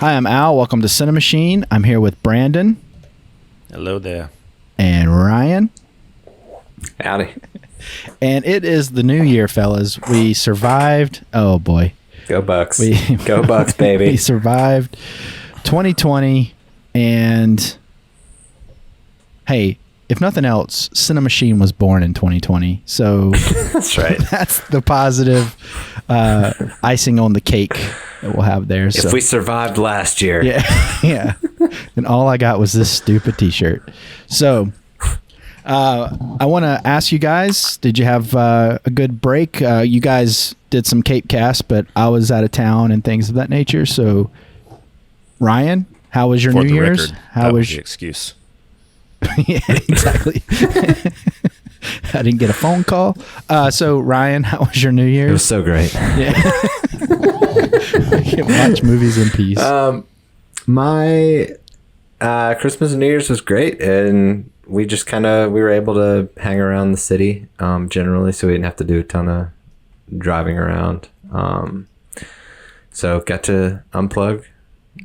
Hi, I'm Al. Welcome to CiNEMACHiNE. I'm here with Brandon. Hello there. And Ryan. Howdy. And it is the new year, fellas. We survived. Oh, boy. Go Bucks. Go Bucks, baby. We survived 2020. And, hey, if nothing else, CiNEMACHiNE was born in 2020. So that's right. That's the positive icing on the cake that we'll have there. If we survived last year. Yeah. And all I got was this stupid t-shirt. So I want to ask you guys, did you have a good break? You guys did some Cape Cast, but I was out of town and things of that nature. So Ryan, how was your For New the Year's? record, How that was the excuse? Yeah, exactly. I didn't get a phone call. So Ryan, how was your New Year's? It was so great. Yeah. I can watch movies in peace. My Christmas and New Year's was great, and we just we were able to hang around the city generally, so we didn't have to do a ton of driving around. So got to unplug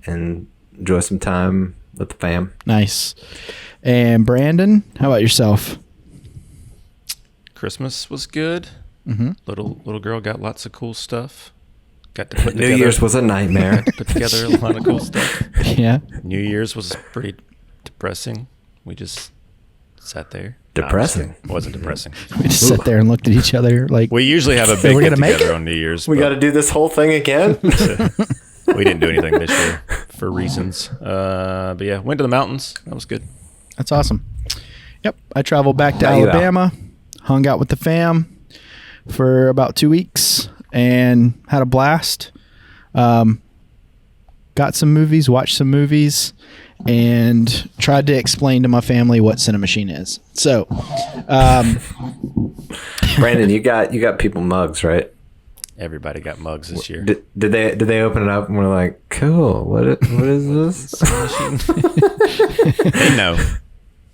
and enjoy some time with the fam. Nice. And Brandon, how about yourself? Christmas was good. Mm-hmm. Little girl got lots of cool stuff. Got to put New together, Year's was a nightmare. Got to put together a lot of cool stuff. Yeah. New Year's was pretty depressing. We just sat there. Depressing? No, it wasn't depressing. We just sat there and looked at each other like... We usually have a big we're get gonna make together it? on New Year's. We got to do this whole thing again? We didn't do anything this year for reasons. But yeah, went to the mountains. That was good. That's awesome. Yep. I traveled back to How you out? Alabama, hung out with the fam for about 2 weeks, and had a blast. Got some movies, watched some movies, and tried to explain to my family what CiNEMACHiNE is. So, Brandon, you got people mugs, right? Everybody got mugs this year. Did they open it up and were like, cool, what is this? They know.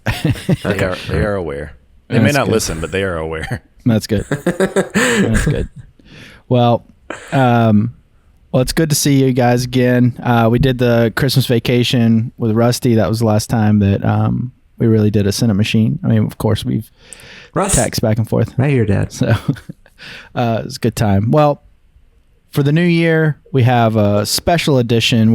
Okay. They are aware. They may That's not good. listen, but they are aware. That's good. That's good. Well, it's good to see you guys again. We did the Christmas vacation with Rusty. That was the last time that we really did a CiNEMACHiNE. I mean, of course, we've texted back and forth. Right here, Dad. So it was a good time. Well, for the new year, we have a special edition.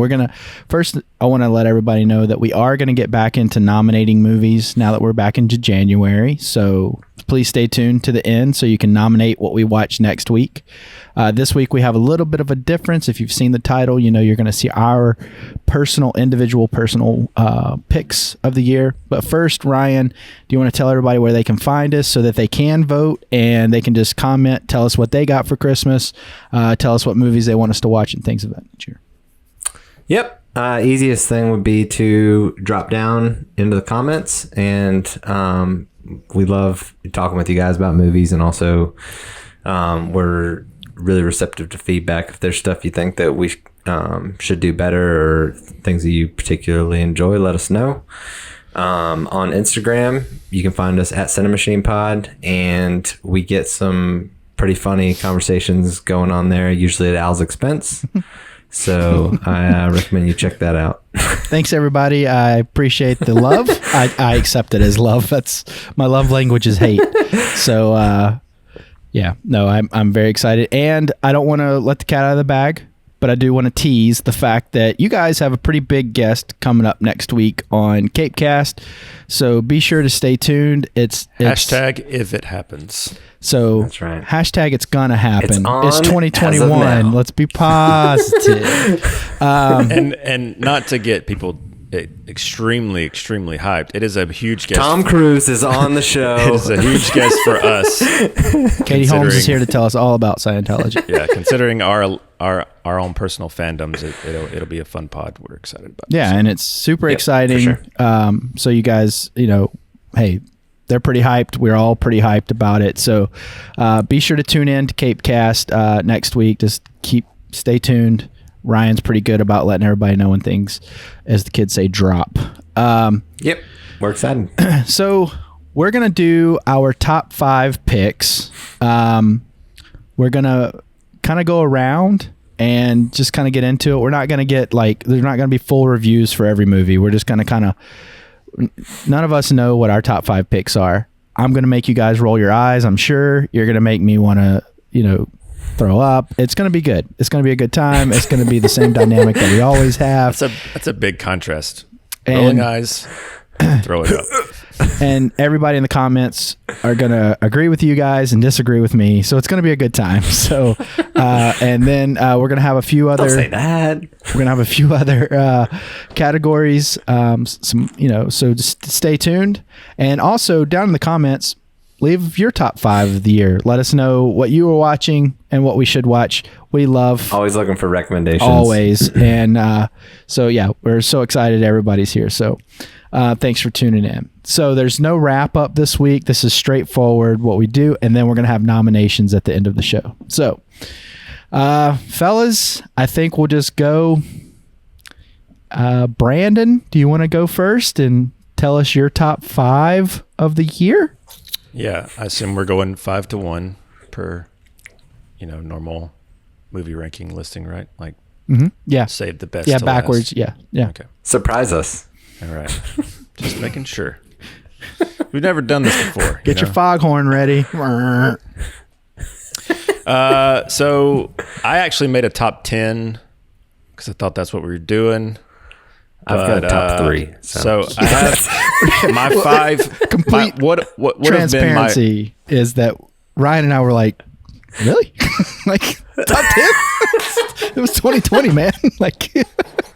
I want to let everybody know that we are going to get back into nominating movies now that we're back into January. So please stay tuned to the end so you can nominate what we watch next week. This week we have a little bit of a difference. If you've seen the title, you know you're going to see our individual personal picks of the year. But first, Ryan, do you want to tell everybody where they can find us so that they can vote and they can just comment, tell us what they got for Christmas, tell us what movies they want us to watch and things of that nature. Yep. Easiest thing would be to drop down into the comments, and we love talking with you guys about movies, and also we're really receptive to feedback. If there's stuff you think that we should do better or things that you particularly enjoy, let us know. On Instagram, you can find us at CiNEMACHiNE and we get some pretty funny conversations going on there, usually at Al's expense. So I recommend you check that out. Thanks, everybody. I appreciate the love. I accept it as love. That's my love language is hate. So, yeah, no, I'm very excited. And I don't want to let the cat out of the bag, but I do want to tease the fact that you guys have a pretty big guest coming up next week on Cape Cast. So be sure to stay tuned. It's Hashtag if it happens. So That's right. Hashtag it's gonna happen. It's It's 2021. Let's be positive. And not to get people extremely hyped. It is a huge guest. Tom Cruise is on the show. It is a huge guest for us. Katie Holmes is here to tell us all about Scientology. Yeah, considering our own personal fandoms, it'll be a fun pod. We're excited about. Yeah, and it's super Yep, exciting. for sure. So you guys, hey, they're pretty hyped. We're all pretty hyped about it. So be sure to tune in to Cape Cast next week. Just stay tuned. Ryan's pretty good about letting everybody know when things, as the kids say, drop. Yep. We're excited. So we're going to do our top 5 picks. We're going to kind of go around and just kind of get into it. We're not going to get like, there's not going to be full reviews for every movie. We're just going to kind of, none of us know what our top 5 picks are. I'm going to make you guys roll your eyes. I'm sure you're going to make me want to, throw up. It's going to be good. It's going to be a good time. It's going to be the same dynamic that we always have. That's a big contrast. Rolling eyes, throwing up. And everybody in the comments are going to agree with you guys and disagree with me. So it's going to be a good time. So, and then we're going to have a few other. Don't say that. We're going to have a few other categories. So just stay tuned. And also down in the comments, leave your top 5 of the year. Let us know what you were watching and what we should watch. We love. Always looking for recommendations. Always. And so, yeah, we're so excited everybody's here. So thanks for tuning in. So there's no wrap up this week. This is straightforward what we do. And then we're going to have nominations at the end of the show. So, fellas, I think we'll just go. Brandon, do you want to go first and tell us your top 5 of the year? Yeah, I assume we're going 5-1 per, normal movie ranking listing, right? Like, yeah, save the best. Yeah, to backwards. last. Yeah. Okay. Surprise us. All right. Just making sure. We've never done this before. Get your foghorn ready. So I actually made a top 10 because I thought that's what we were doing. I've got a top 3. So I have my 5 Complete what transparency is that Ryan and I were like, really? Like top 10? It was 2020, man. Like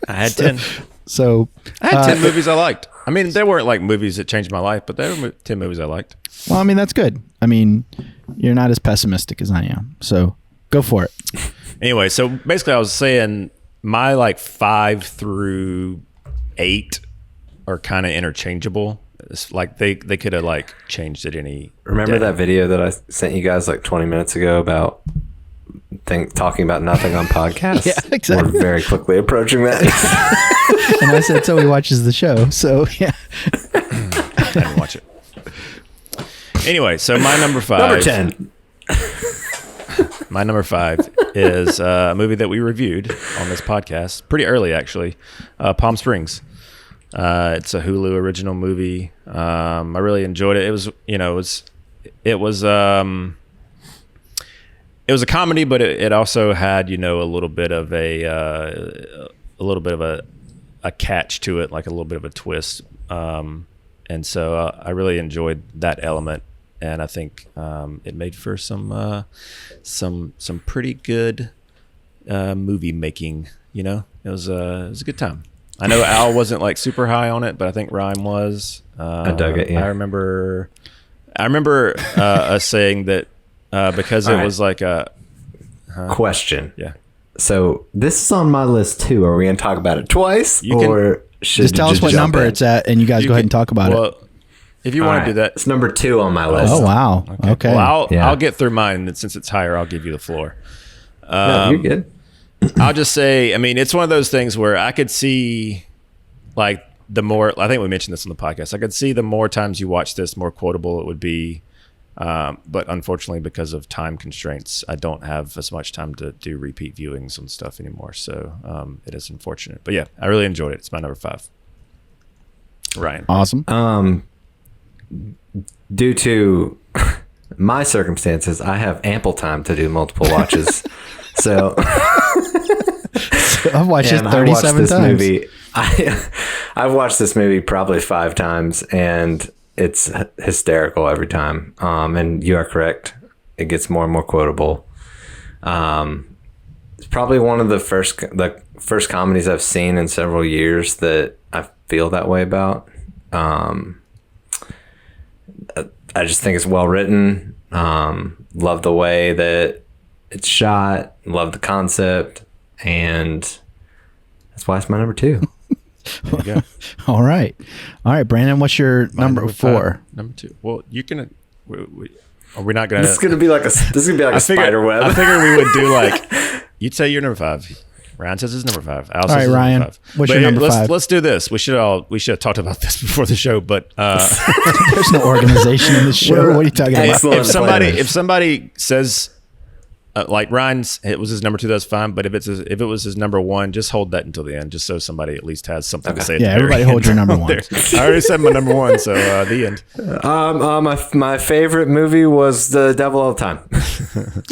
I had 10. So I had 10 movies I liked. I mean, they weren't like movies that changed my life, but they were 10 movies I liked. Well, I mean, that's good. I mean, you're not as pessimistic as I am. So go for it. Anyway, so basically I was saying my like 5 through 8 are kind of interchangeable. It's like they could have like changed it any Remember day. that video that I sent you guys like 20 minutes ago about talking about nothing on podcasts? Yeah, exactly. We're very quickly approaching that. And I said, so he watches the show. So yeah. I didn't watch it. Anyway, so my number 5. Number 10. My number 5 is a movie that we reviewed on this podcast pretty early, actually. Palm Springs. It's a Hulu original movie. I really enjoyed it. It was, it was a comedy, but it also had, a little bit of a catch to it, like a little bit of a twist. And so I really enjoyed that element. And I think it made for some pretty good movie making. It was a good time. I know Al wasn't like super high on it, but I think Ryan was. I dug it. Yeah. I remember us saying that because it was like a question. Yeah. So this is on my list too. Are we going to talk about it twice, should just tell us what jump number in? it's at, and you guys go ahead and talk about it. If you All want right. to do that. It's number 2 on my list. Oh wow. Okay. Well, Yeah. I'll get through mine, and since it's higher, I'll give you the floor. No, you're good. I'll just say, I mean, it's one of those things where I could see, like, the more, I think we mentioned this on the podcast, I could see the more times you watch this, more quotable it would be. But unfortunately, because of time constraints, I don't have as much time to do repeat viewings on stuff anymore. So it is unfortunate. But yeah, I really enjoyed it. It's my number 5. Ryan. Awesome. Due to my circumstances, I have ample time to do multiple watches. So I've watched it I 37 watched this times. movie. I've watched this movie probably 5 times, and it's hysterical every time. And you are correct; it gets more and more quotable. It's probably one of the first comedies I've seen in several years that I feel that way about. I just think it's well written. Love the way that it's shot. Love the concept, and that's why it's my number 2. There you go. All right, Brandon. What's your number 4? 5. Number 2. Well, you can. Are we not gonna? This is gonna be like a spider web. I figured we would do like you'd say your number 5. Ryan says his number 5. Al says All right, his Ryan, number 5. what's your number 5? Let's do this. We should have talked about this before the show, but There's no organization in this show. What are you talking about? Excellent. if somebody says like Ryan's, it was his number 2. That's fine. But if it was his number 1, just hold that until the end, just so somebody at least has something to say. Yeah, everybody hold your number 1. I already said my number 1, so the end. My favorite movie was The Devil All the Time.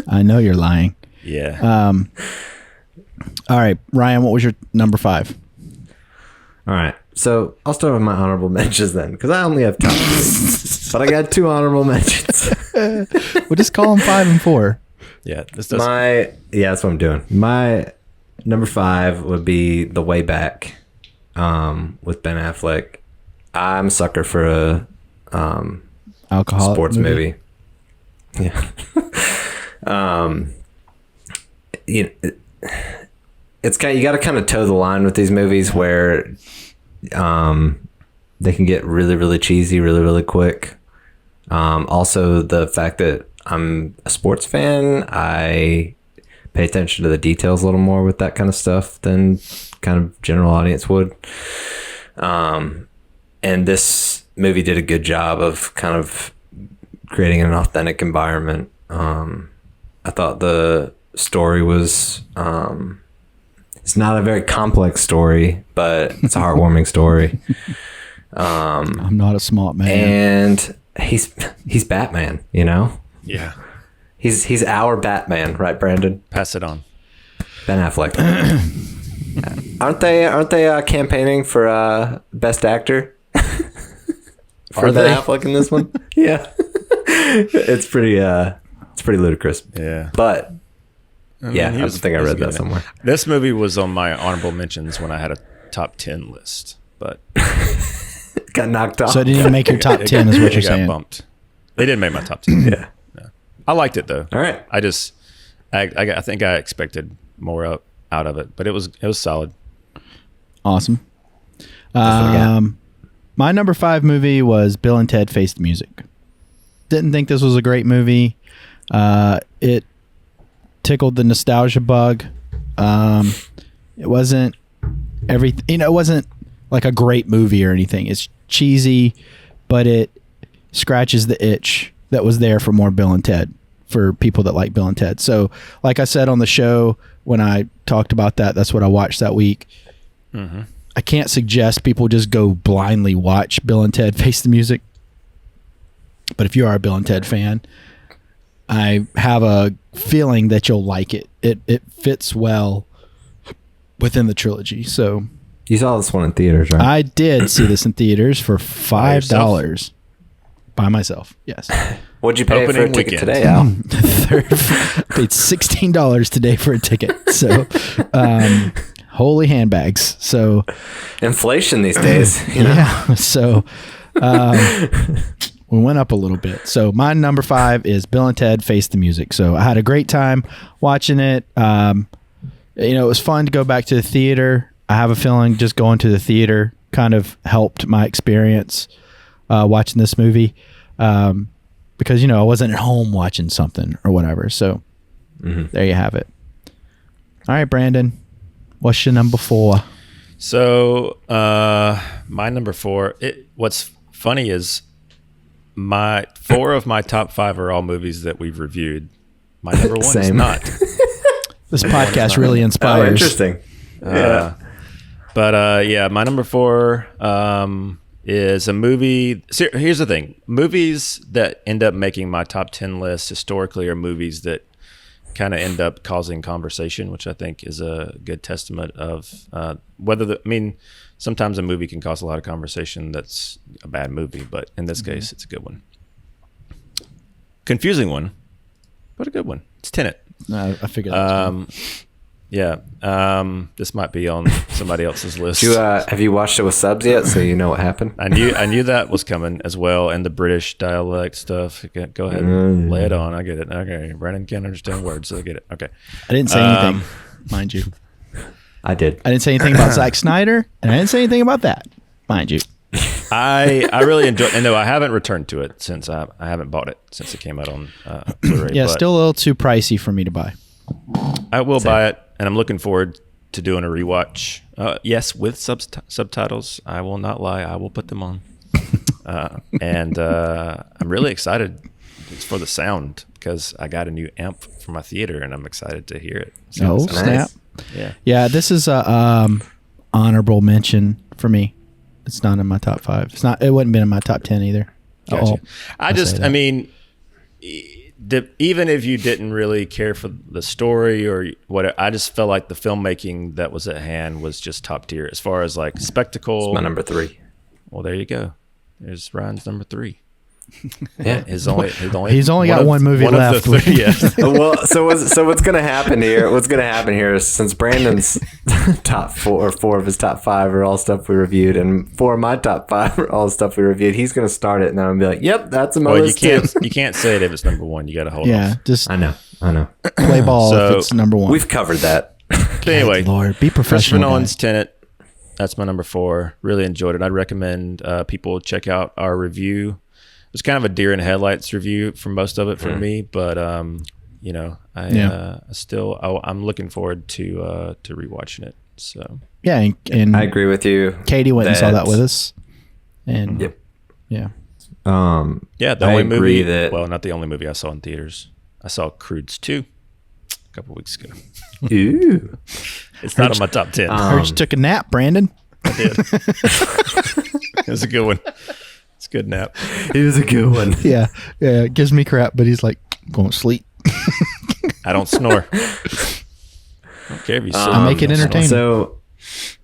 I know you're lying. Yeah. All right, Ryan, what was your number 5? All right. So I'll start with my honorable mentions then, because I only have time. But I got 2 honorable mentions. We'll just call them 5 and 4. Yeah. This does. That's what I'm doing. My number 5 would be The Way Back, with Ben Affleck. I'm a sucker for a Alcoholic sports movie. Yeah. It's kind of, you got to kind of toe the line with these movies where they can get really, really cheesy really, really quick. Also, the fact that I'm a sports fan, I pay attention to the details a little more with that kind of stuff than kind of general audience would. And this movie did a good job of kind of creating an authentic environment. I thought the story was... it's not a very complex story, but it's a heartwarming story. I'm not a smart man. And he's Batman, you know? Yeah. He's our Batman, right, Brandon? Pass it on. Ben Affleck. Aren't they campaigning for best actor? For Are Ben they? Affleck in this one? Yeah. It's pretty ludicrous. Yeah. But I think I read that somewhere. This movie was on my honorable mentions when I had a top 10 list, but Got knocked off. So it didn't even make your top 10 is what you're it got saying. bumped. They didn't make my top 10. Yeah. I liked it though. All right. I think I expected more out of it, but it was solid. Awesome. what I got. My number 5 movie was Bill and Ted Face the Music. Didn't think this was a great movie. It tickled the nostalgia bug. It wasn't everything, it wasn't like a great movie or anything. It's cheesy, but it scratches the itch that was there for more Bill and Ted, for people that like Bill and Ted. So like I said on the show, when I talked about that's what I watched that week. Mm-hmm. I can't suggest people just go blindly watch Bill and Ted Face the Music. But if you are a Bill and Ted fan, I have a feeling that you'll like it. It fits well within the trilogy. So You saw this one in theaters, right? I did see this in theaters for $5 by myself. Yes. What'd you pay for a Opening ticket weekend. today, Al? Paid $16 today for a ticket. So, holy handbags. So, Inflation these days. You know? yeah. So, we went up a little bit. So my number 5 is Bill and Ted Face the Music. So I had a great time watching it. It was fun to go back to the theater. I have a feeling just going to the theater kind of helped my experience watching this movie, because I wasn't at home watching something or whatever. So there you have it. All right, Brandon, what's your number 4? So my number 4. What's funny is my 4 of my top 5 are all movies that we've reviewed. My number 1 is Same. not. This podcast really inspires. Oh, interesting. Yeah. But my number 4 is a movie. So here's the thing: movies that end up making my top 10 list historically are movies that kind of end up causing conversation, which I think is a good testament of sometimes a movie can cause a lot of conversation that's a bad movie, but in this case, it's a good one. Confusing one, but a good one. It's Tenant. I figured that. This might be on somebody else's list. Have you watched it with subs yet, so you know what happened? I knew that was coming as well, and the British dialect stuff. Go ahead and lay it on. I get it. Okay, Brandon can't understand words, so I get it. Okay. I didn't say anything, mind you. I did. I didn't say anything about Zack Snyder, and I didn't say anything about that, mind you. I really enjoy it. And no, I haven't returned to it since I haven't bought it since it came out on Blu-ray. Yeah, but still a little too pricey for me to buy. I will buy it, and I'm looking forward to doing a rewatch. Yes, with subtitles. I will not lie. I will put them on. And I'm really excited for the sound because I got a new amp for my theater and I'm excited to hear it. Oh, Sounds snap. Yeah. Yeah, this is a honorable mention for me. It's not in my top 5. It's not. It wouldn't been in my top 10 either. Gotcha. Oh, I mean, even if you didn't really care for the story or what, I just felt like the filmmaking that was at hand was just top tier as far as like spectacle. It's my number 3. Well, there you go. There's Ryan's number 3. Yeah, He's only got one movie left. Yeah. Well, so what's gonna happen here? What's gonna happen here is since Brandon's top 4 of his top 5 are all stuff we reviewed, and 4 of my top 5 are all stuff we reviewed. He's gonna start it, and then I'm gonna be like, "Yep, that's a list." You can't say it if it's number 1. You got to hold Yeah, off. just I know. play ball So, if it's number 1. We've covered that. But anyway, Lord, be Christopher professional. Nolan's Guys. Tenant. That's my number 4. Really enjoyed it. I'd recommend people check out our review. It was kind of a deer in headlights review for most of it for me, but I'm looking forward to rewatching it. So Yeah, and I agree with you. Katie went and saw that with us, and Yep. yeah, yeah, the I only agree movie. that- Well, not the only movie I saw in theaters. I saw Crudes 2 a couple weeks ago. Ooh. It's not on my top 10. heard you took a nap, Brandon. I did. It was a good one. It's a good nap. It was a good one. Yeah, it gives me crap, but he's like going to sleep. I don't snore. I don't care if you I make it entertaining. So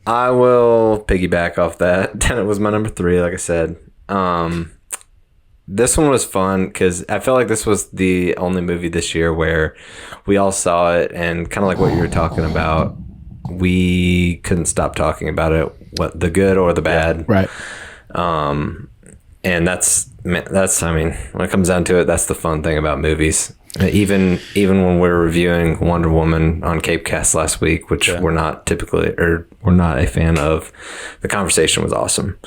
I will piggyback off that. Tenet was my number 3, like I said. This one was fun because I felt like this was the only movie this year where we all saw it, and kind of like what you were talking about, we couldn't stop talking about it, what the good or the bad. Right. And that's I mean, when it comes down to it, that's the fun thing about movies. Even when we were reviewing Wonder Woman on Cape Cast last week, which we're not a fan of, the conversation was awesome.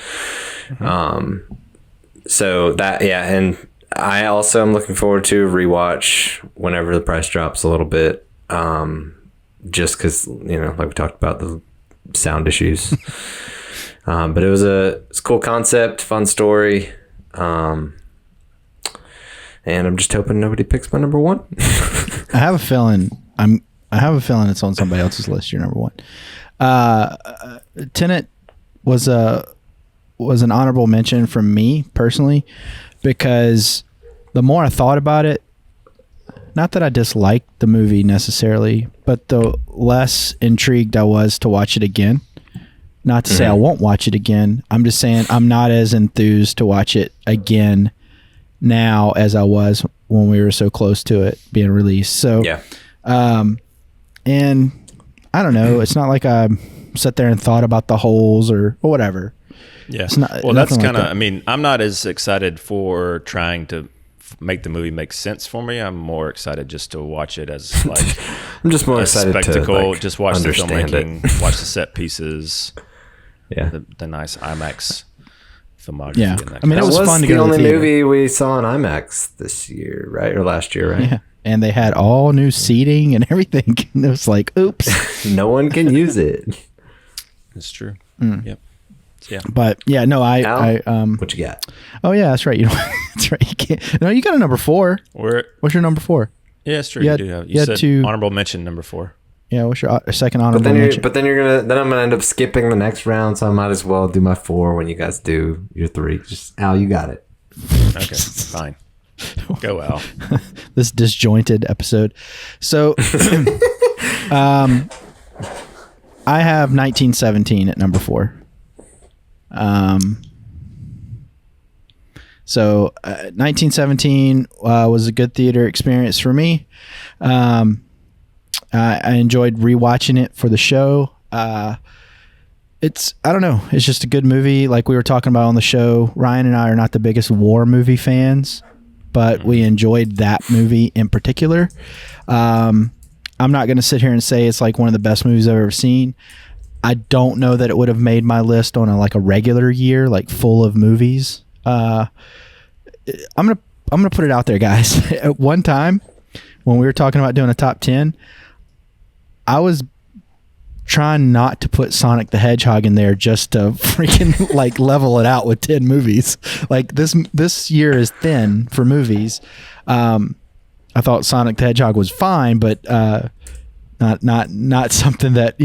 So that, and I also am looking forward to a rewatch whenever the price drops a little bit, just because, like we talked about, the sound issues. But it's a cool concept, fun story. And I'm just hoping nobody picks my number 1. I have a feeling it's on somebody else's list. Your number 1. Tenant was an honorable mention from me personally, because the more I thought about it, not that I disliked the movie necessarily, but the less intrigued I was to watch it again. Not to say I won't watch it again. I'm just saying I'm not as enthused to watch it again now as I was when we were so close to it being released. So, and I don't know. It's not like I sat there and thought about the holes or whatever. Yeah. It's not, well, that's nothing like kind of, that. I mean, I'm not as excited for trying to make the movie make sense for me. I'm more excited just to watch it as like I'm just more a excited spectacle. to Just watch the understand filmmaking, watch the set pieces, Yeah. the nice IMAX filmography. Yeah. and that I mean, kind it of was fun to the go to the only theater. movie we saw in IMAX this year, right? Or last year, right? Yeah. And they had all new seating and everything. And it was like, oops. No one can use it. It's true. Mm. Yep. Yeah. But yeah, no, Al, what you got? oh yeah, that's right. You know, that's right. You can't, no, you got a number 4. What's your number 4? Yeah, it's true. You You, had- do have. you You had said to- honorable mention number 4. Yeah. What's your second But honorable then mention? then I'm gonna end up skipping the next round, so I might as well do my 4 when you guys do your 3. Just Al, you got it. Okay, fine. Go Al. This disjointed episode. So, I have 1917 at number 4. So 1917 was a good theater experience for me. I enjoyed rewatching it for the show. I don't know. It's just a good movie. Like we were talking about on the show, Ryan and I are not the biggest war movie fans, but we enjoyed that movie in particular. I'm not going to sit here and say it's like one of the best movies I've ever seen. I don't know that it would have made my list on a regular year, like full of movies. I'm gonna put it out there, guys. At one time, when we were talking about doing a top 10, I was trying not to put Sonic the Hedgehog in there just to freaking level it out with 10 movies. Like this year is thin for movies. I thought Sonic the Hedgehog was fine, but not something that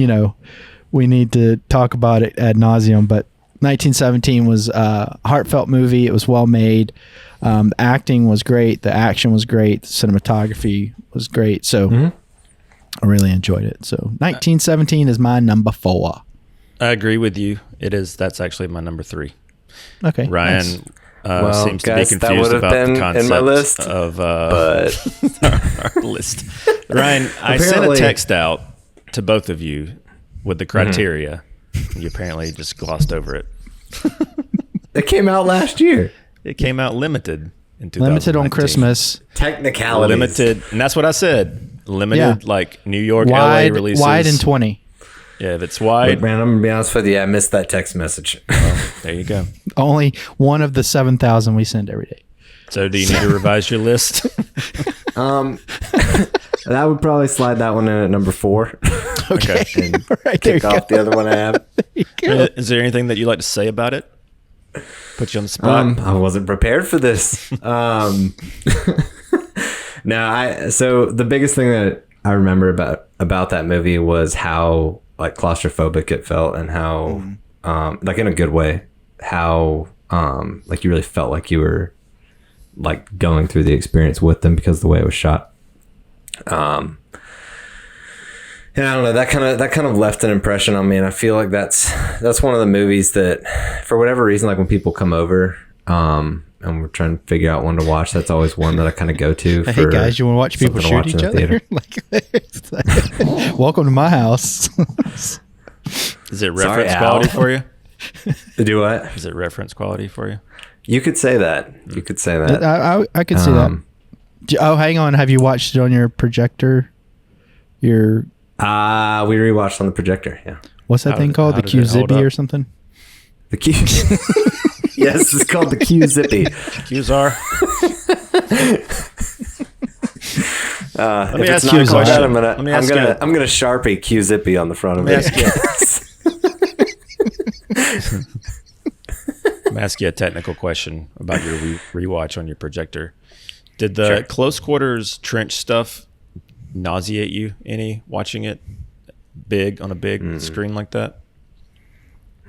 we need to talk about it ad nauseum. But 1917 was a heartfelt movie. It was well made. The acting was great. The action was great. The cinematography was great. So I really enjoyed it. So 1917 is my number 4. I agree with you. That's actually my number 3. Okay, Ryan nice. seems to be confused about the concept in my list, of but our list. Ryan, I sent a text out to both of you with the criteria. You apparently just glossed over it. It came out last year. It came out limited in 2019. Limited on Christmas. Technicalities. Limited, and that's what I said. Limited, like New York, Wide, LA releases. wide and 20. Yeah, if it's wide. Look, man, I'm going to be honest with you. I missed that text message. Well, there you go. Only one of the 7,000 we send every day. So do you need to revise your list? That would probably slide that one in at number 4. Okay. And Right, kick off the other one I have. Is there anything that you'd like to say about it? Put you on the spot. I wasn't prepared for this. So the biggest thing that I remember about that movie was how like claustrophobic it felt, and how like in a good way, how like you really felt like you were like going through the experience with them because of the way it was shot. And I don't know, that kind of left an impression on me, and I feel like that's one of the movies that, for whatever reason, like when people come over, and we're trying to figure out one to watch, that's always one that I kind of go to. Hey guys, you want to watch people shoot each other? Welcome to my house. Is it reference quality for you? Do what? Is it reference quality for you? You could say that. You could say that. I could see that. Oh, hang on. Have you watched it on your projector? We rewatched on the projector. Yeah. What's that thing called? The Q-Zippy or something? The Q. Yes, it's called the Q-Zippy. Qzar. Let me ask you a question. I'm gonna Sharpie Q-Zippy on the front of it. Let me ask you a technical question about your rewatch on your projector. Did the close quarters trench stuff nauseate you any watching it on a big screen like that?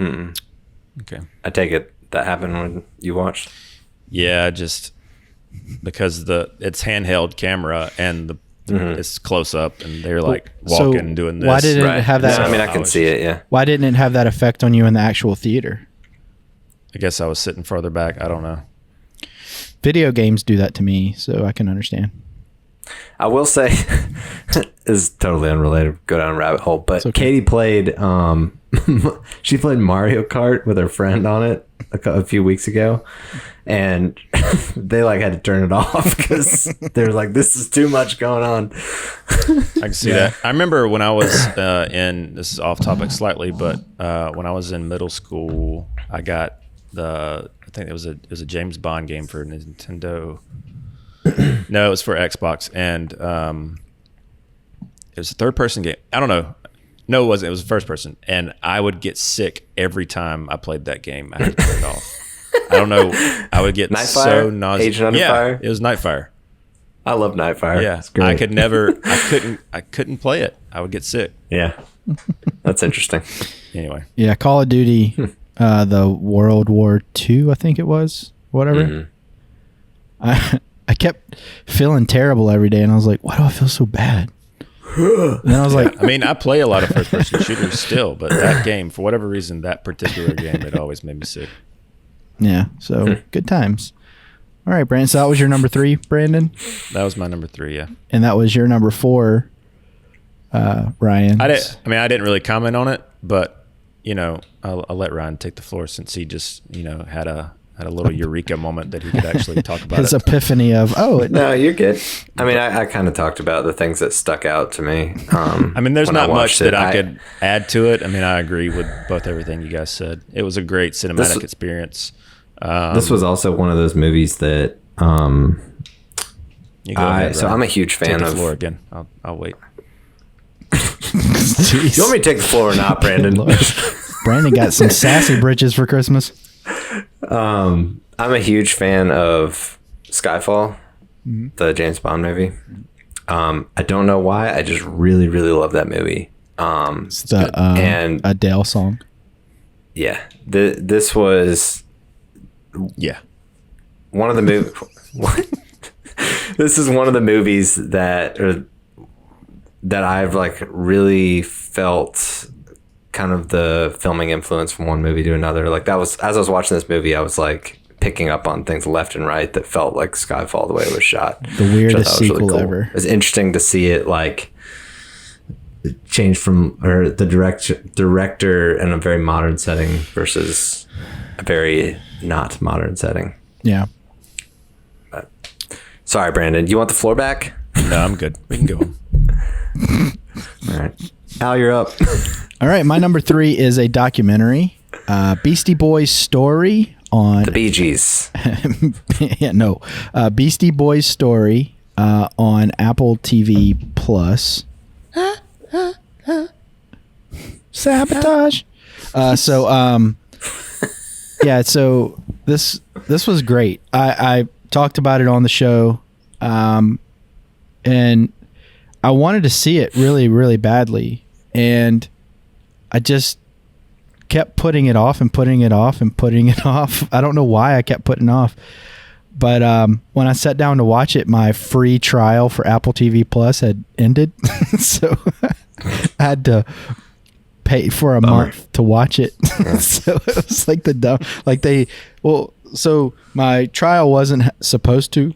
Okay. I take it that happened when you watched? Yeah, just because it's handheld camera and it's close up, and they're like walking and doing this. Why didn't it have that? I mean, I can see it, yeah. Why didn't it have that effect on you in the actual theater? I guess I was sitting farther back. I don't know. Video games do that to me, so I can understand. I will say, is totally unrelated, go down a rabbit hole, but okay. Katie played, she played Mario Kart with her friend on it a few weeks ago, and they like had to turn it off because they were like, this is too much going on. I can see that. I remember when I was this is off topic slightly, but when I was in middle school, I got I think it was a James Bond game for Nintendo. No, it was for Xbox, and it was a third-person game. I don't know. No, it wasn't. It was first person, and I would get sick every time I played that game. I had to turn it off. I don't know. I would get so nauseous. Agent Under Fire? It was Nightfire. I love Nightfire. Yeah, it's great. I couldn't play it. I would get sick. Yeah, that's interesting. Anyway. Yeah, Call of Duty, the World War II, I think it was, whatever. I kept feeling terrible every day, and I was like, why do I feel so bad? And then I was like, I mean, I play a lot of first-person shooters still, but that game, for whatever reason, that particular game, it always made me sick. Yeah, so good times. All right, Brandon, so that was your number 3, Brandon? That was my number 3, yeah. And that was your number 4, Ryan. I didn't really comment on it, but, I'll let Ryan take the floor since he just, had a little eureka moment that he could actually talk about. His epiphany of, no, you're good. I mean, I kind of talked about the things that stuck out to me. I mean, there's not much that I could add to it. I mean, I agree with everything you guys said. It was a great cinematic experience. This was also one of those movies that you go ahead, so I'm a huge fan take the of. floor again. I'll wait. You want me to take the floor or not, Brandon? Brandon got some sassy britches for Christmas. I'm a huge fan of Skyfall, the James Bond movie. I don't know why. I just really, really love that movie. It's the and Adele song. Yeah, this was one of the movies. This is one of the movies that I've like really felt kind of the filming influence from one movie to another. Like that was, as I was watching this movie, I was like picking up on things left and right that felt like Skyfall the way it was shot. The weirdest sequel ever. It was interesting to see it like change from, or the director in a very modern setting versus a very not modern setting. Yeah. But, sorry, Brandon. You want the floor back? No, I'm good. We can go home. All right. Al, you're up. All right. My number 3 is a documentary, Beastie Boys Story on the Bee Gees. Yeah, no, Beastie Boys Story on Apple TV Plus. Sabotage. Yeah. So this was great. I talked about it on the show, and I wanted to see it really, really badly, and I just kept putting it off and putting it off and putting it off. I don't know why I kept putting it off. But when I sat down to watch it, my free trial for Apple TV Plus had ended. So I had to pay for a month to watch it. So it was like so my trial wasn't supposed to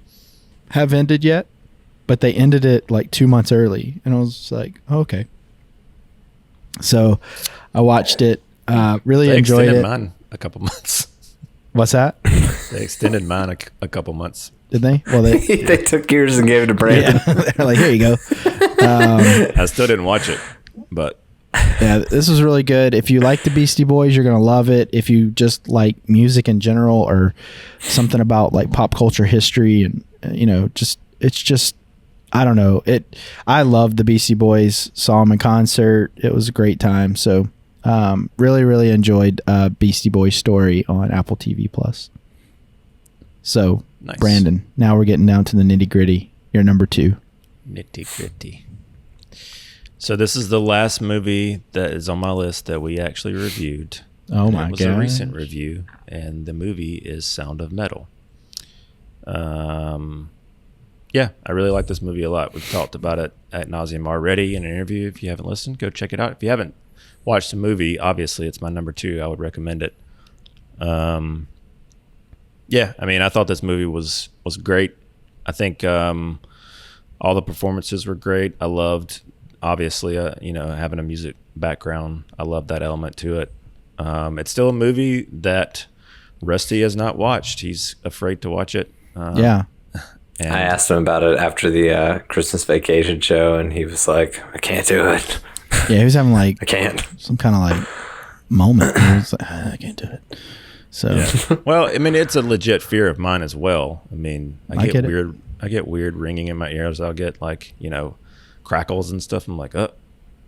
have ended yet, but they ended it like 2 months early. And I was like, oh, okay. So I watched it, really enjoyed it. They extended mine a couple months. What's that? They extended mine a couple months. Did they? Well, they they took yours and gave it to Brandon. Yeah. They're like, here you go. I still didn't watch it, but yeah, this was really good. If you like the Beastie Boys, you're gonna love it. If you just like music in general or something about like pop culture history and it's just I don't know. I loved the Beastie Boys. Saw them in concert. It was a great time. So really, really enjoyed Beastie Boys Story on Apple TV Plus. So, nice. Brandon, now we're getting down to the nitty gritty. You're number 2. Nitty gritty. So this is the last movie that is on my list that we actually reviewed. Oh my god! It was a recent review, and the movie is Sound of Metal. Yeah, I really like this movie a lot. We've talked about it ad nauseum already in an interview. If you haven't listened, go check it out. If you haven't watched the movie, obviously it's my number 2. I would recommend it. Yeah, I mean, I thought this movie was great. I think all the performances were great. I loved, obviously, having a music background. I love that element to it. It's still a movie that Rusty has not watched. He's afraid to watch it. Yeah. And I asked him about it after the Christmas Vacation show, and he was like, I can't do it. Yeah, he was having like I can't. Some kind of like moment. He was like, I can't do it. So yeah. Well, I mean, it's a legit fear of mine as well. I mean, I get weird. I get weird ringing in my ears. I'll get like crackles and stuff. I'm like,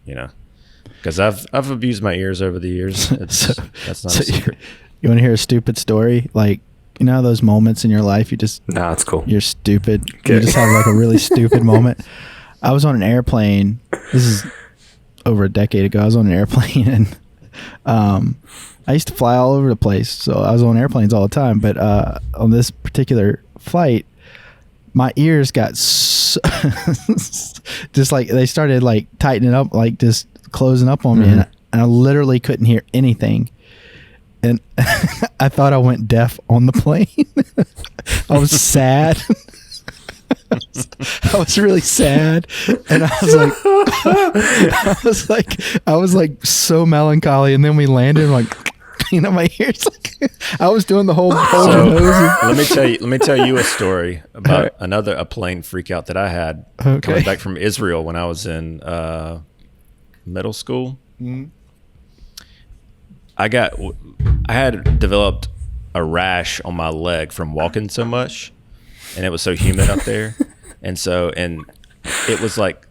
because I've abused my ears over the years. That's not a secret. You want to hear a stupid story? Like, those moments in your life you just it's cool. You're stupid. Okay. You just have like a really stupid moment. I was on an airplane. This is over a decade ago. I was on an airplane and I used to fly all over the place, so I was on airplanes all the time. But on this particular flight, my ears got just like they started like tightening up, like just closing up on me, and I literally couldn't hear anything. And I thought I went deaf on the plane. I was sad. I was really sad, and I was like so melancholy. And then we landed, like, my ears, like I was doing the whole. Let me tell you a story about a plane freak out that I had coming back from Israel when I was in middle school. Mm-hmm. I had developed a rash on my leg from walking so much, and it was so humid up there, and it was like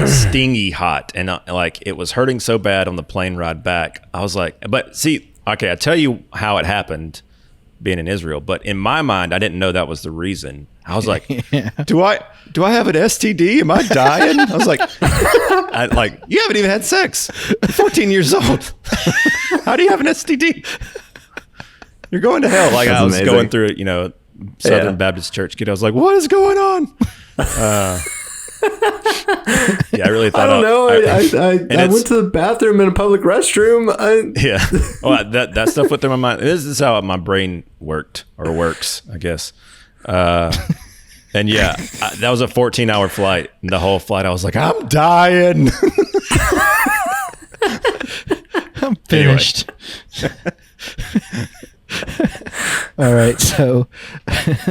stingy hot, and like it was hurting so bad on the plane ride back. I was like, but see, okay, I tell you how it happened being in Israel, but in my mind, I didn't know that was the reason. I was like, do I have an STD? Am I dying? I was like, you haven't even had sex. You're 14 years old. How do you have an STD? You're going to hell. Like, That's I was amazing. going through it, Southern Baptist Church kid. I was like, what is going on? Yeah, I really thought. I don't know. I it's- went to the bathroom in a public restroom. Yeah. Well, that stuff went through my mind. This is how my brain worked or works, I guess. And yeah, that was a 14-hour flight. And the whole flight, I was like, I'm dying. I'm finished. All right, so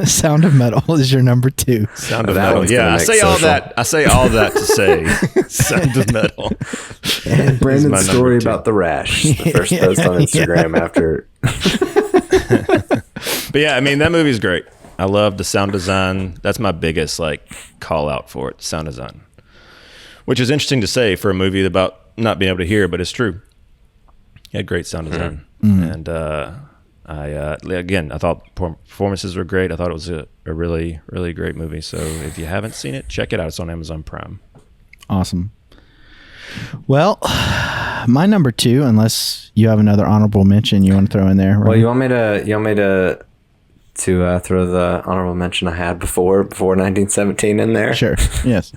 Sound of Metal is your number 2. Sound of That Metal. one's Yeah, gonna I make say all social. that. I say all that to say Sound of Metal. And my Brandon's number story 2. about the rash. The first post on Instagram after. But yeah, I mean, that movie's great. I love the sound design. That's my biggest call out for it, sound design. Which is interesting to say for a movie about not being able to hear, but it's true. It had great sound design. And I thought performances were great. I thought it was a really, really great movie. So if you haven't seen it, check it out. It's on Amazon Prime. Awesome. Well, my number 2, unless you have another honorable mention you want to throw in there. Well, Ryan? you want me to throw the honorable mention I had before 1917 in there? Sure. Yes.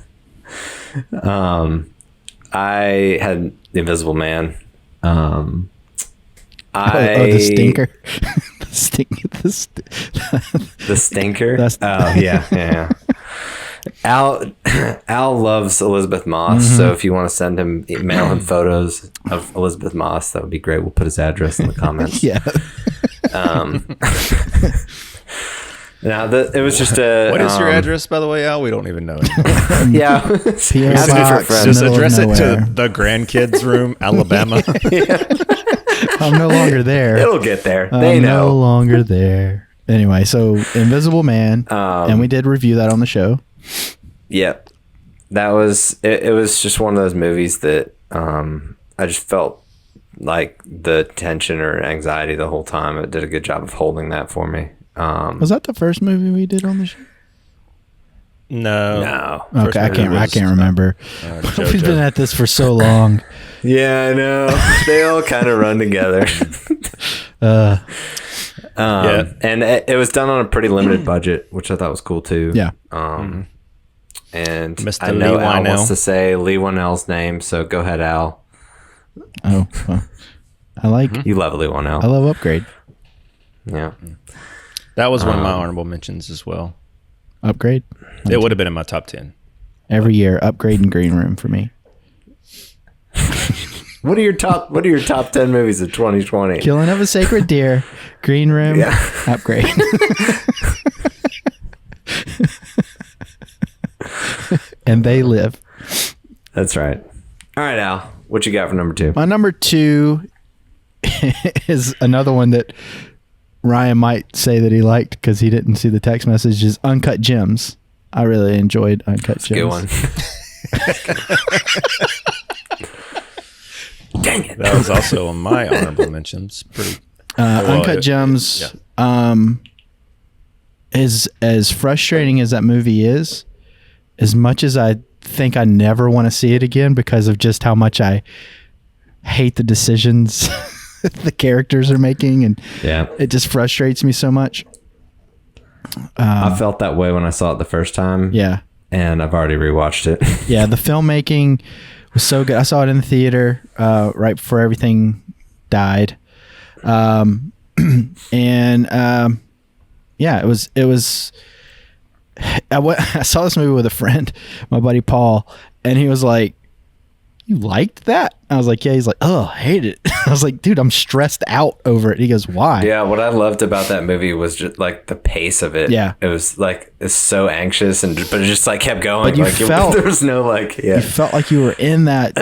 I had The Invisible Man. The stinker. The stinker. That's- Yeah. Al loves Elizabeth Moss, so if you want to mail him photos of Elizabeth Moss, that would be great. We'll put his address in the comments. Yeah. Now it was just a. What is your address, by the way, Al? We don't even know. Yeah, P.O. Ask me for Box, friends. Just middle of address it nowhere. to the grandkids' room, Alabama. I'm no longer there. It'll get there. I'm They no know. longer there. Anyway, so Invisible Man, and we did review that on the show. Yep. That was it. It was just one of those movies that I just felt like the tension or anxiety the whole time. It did a good job of holding that for me. Was that the first movie we did on the show? No. Okay, I can't remember. We've been at this for so long. Yeah, I know. They all kind of run together. Yeah. And it was done on a pretty limited budget, which I thought was cool too. Yeah. And Mr. I know Lee Al Wynell. wants to say Lee Wynell's name, so go ahead, Al. Oh, well, You love Lee Wynell. I love Upgrade. Yeah. That was one of my honorable mentions as well. Upgrade. It would have been in my top 10. Every year, Upgrade and Green Room for me. What are your top 10 movies of 2020? Killing of a Sacred Deer, Green Room, Yeah. Upgrade. And They Live. That's right. All right, Al. What you got for number 2? My number 2 is another one that Ryan might say that he liked because he didn't see the text message, is Uncut Gems. I really enjoyed Uncut Gems. Good one. Dang it. That was also on my honorable mentions. Pretty. Uncut Gems is as frustrating as that movie is, as much as I think I never want to see it again because of just how much I hate the decisions the characters are making, and Yeah. it just frustrates me so much. I felt that way when I saw it the first time. Yeah. And I've already rewatched it. Yeah, the filmmaking was so good. I saw it in the theater right before everything died. Yeah, it was I saw this movie with a friend, my buddy Paul, and he was like, "You liked that?" I was like, "Yeah." He's like, "Oh, I hate it." I was like, "Dude, I'm stressed out over it." He goes, "Why?" Yeah, what I loved about that movie was just like the pace of it. Yeah. It was like it's so anxious but it just like kept going. But you like felt- there was no like You felt like you were in that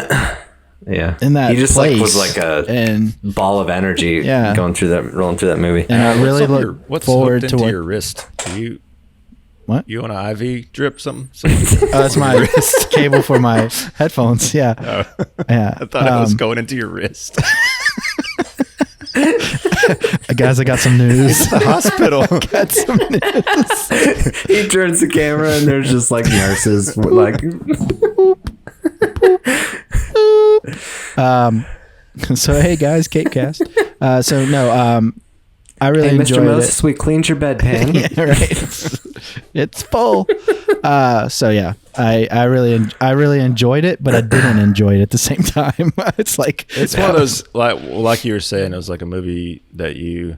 He just place, like was like a and ball of energy rolling through that movie. and I really look What's forward hooked to into what. your wrist? What? You on an IV drip something? That's my cable for my headphones. Yeah, yeah. I thought it was going into your wrist. Guys, I got some news. The hospital. Got some news. He turns the camera and there's just like nurses with, like. So hey guys, Kate Cast. So no, I really Hey, enjoyed Mr. Moses, it. we cleaned your bedpan. Yeah, right. It's full. So yeah, I really enjoyed it, but I didn't enjoy it at the same time. It's like It's one of those, like you were saying, it was like a movie that you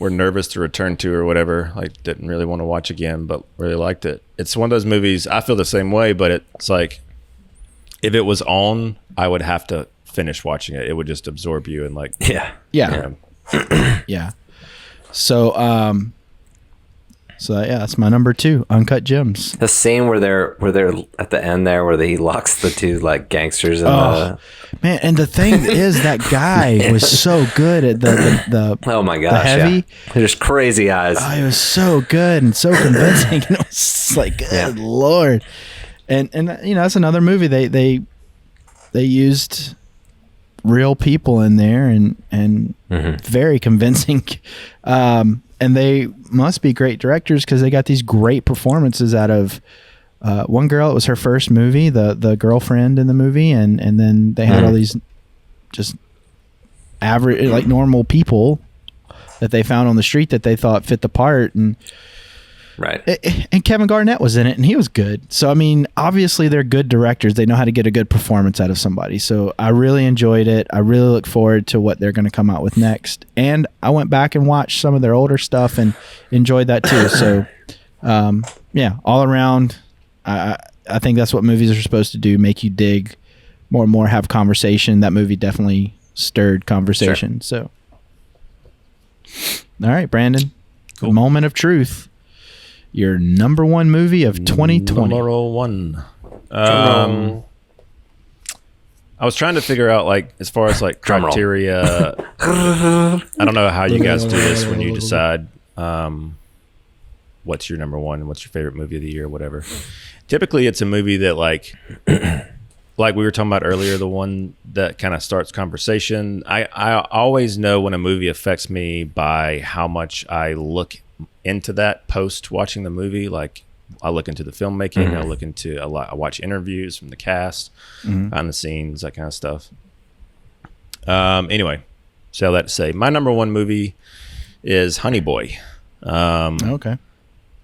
were nervous to return to or whatever, like didn't really want to watch again, but really liked it. It's one of those movies, I feel the same way, but it's like, if it was on, I would have to finish watching it. It would just absorb you and like, Yeah. Yeah. So yeah, that's my number 2, Uncut Gems. The scene where they're at the end there, where he locks the two like gangsters in the. Man, and the thing is, that guy was so good at the Oh my gosh! the heavy. Yeah. They're just crazy eyes. Oh, he was so good and so convincing. And it was like, good Lord. And that's another movie they used real people in there and very convincing. And they must be great directors because they got these great performances out of one girl. It was her first movie, the girlfriend in the movie, and then they had all these just average, like normal people that they found on the street that they thought fit the part. And Right. And Kevin Garnett was in it, and he was good. So, I mean, obviously they're good directors. They know how to get a good performance out of somebody. So I really enjoyed it. I really look forward to what they're going to come out with next. And I went back and watched some of their older stuff and enjoyed that too. So, yeah, all around, I think that's what movies are supposed to do, make you dig more and more, have conversation. That movie definitely stirred conversation. Sure. So, all right, Brandon, cool. The moment of truth. Your number 1 movie of 2020. Number 1. I was trying to figure out, like, as far as like criteria. I don't know how you guys do this when you decide what's your number 1 and what's your favorite movie of the year, or whatever. Typically, it's a movie that like we were talking about earlier, the one that kind of starts conversation. I always know when a movie affects me by how much I look into that post watching the movie. Like, I look into the filmmaking, I watch interviews from the cast, behind the scenes, that kind of stuff. Anyway, so that to say, my number 1 movie is Honey Boy. Okay.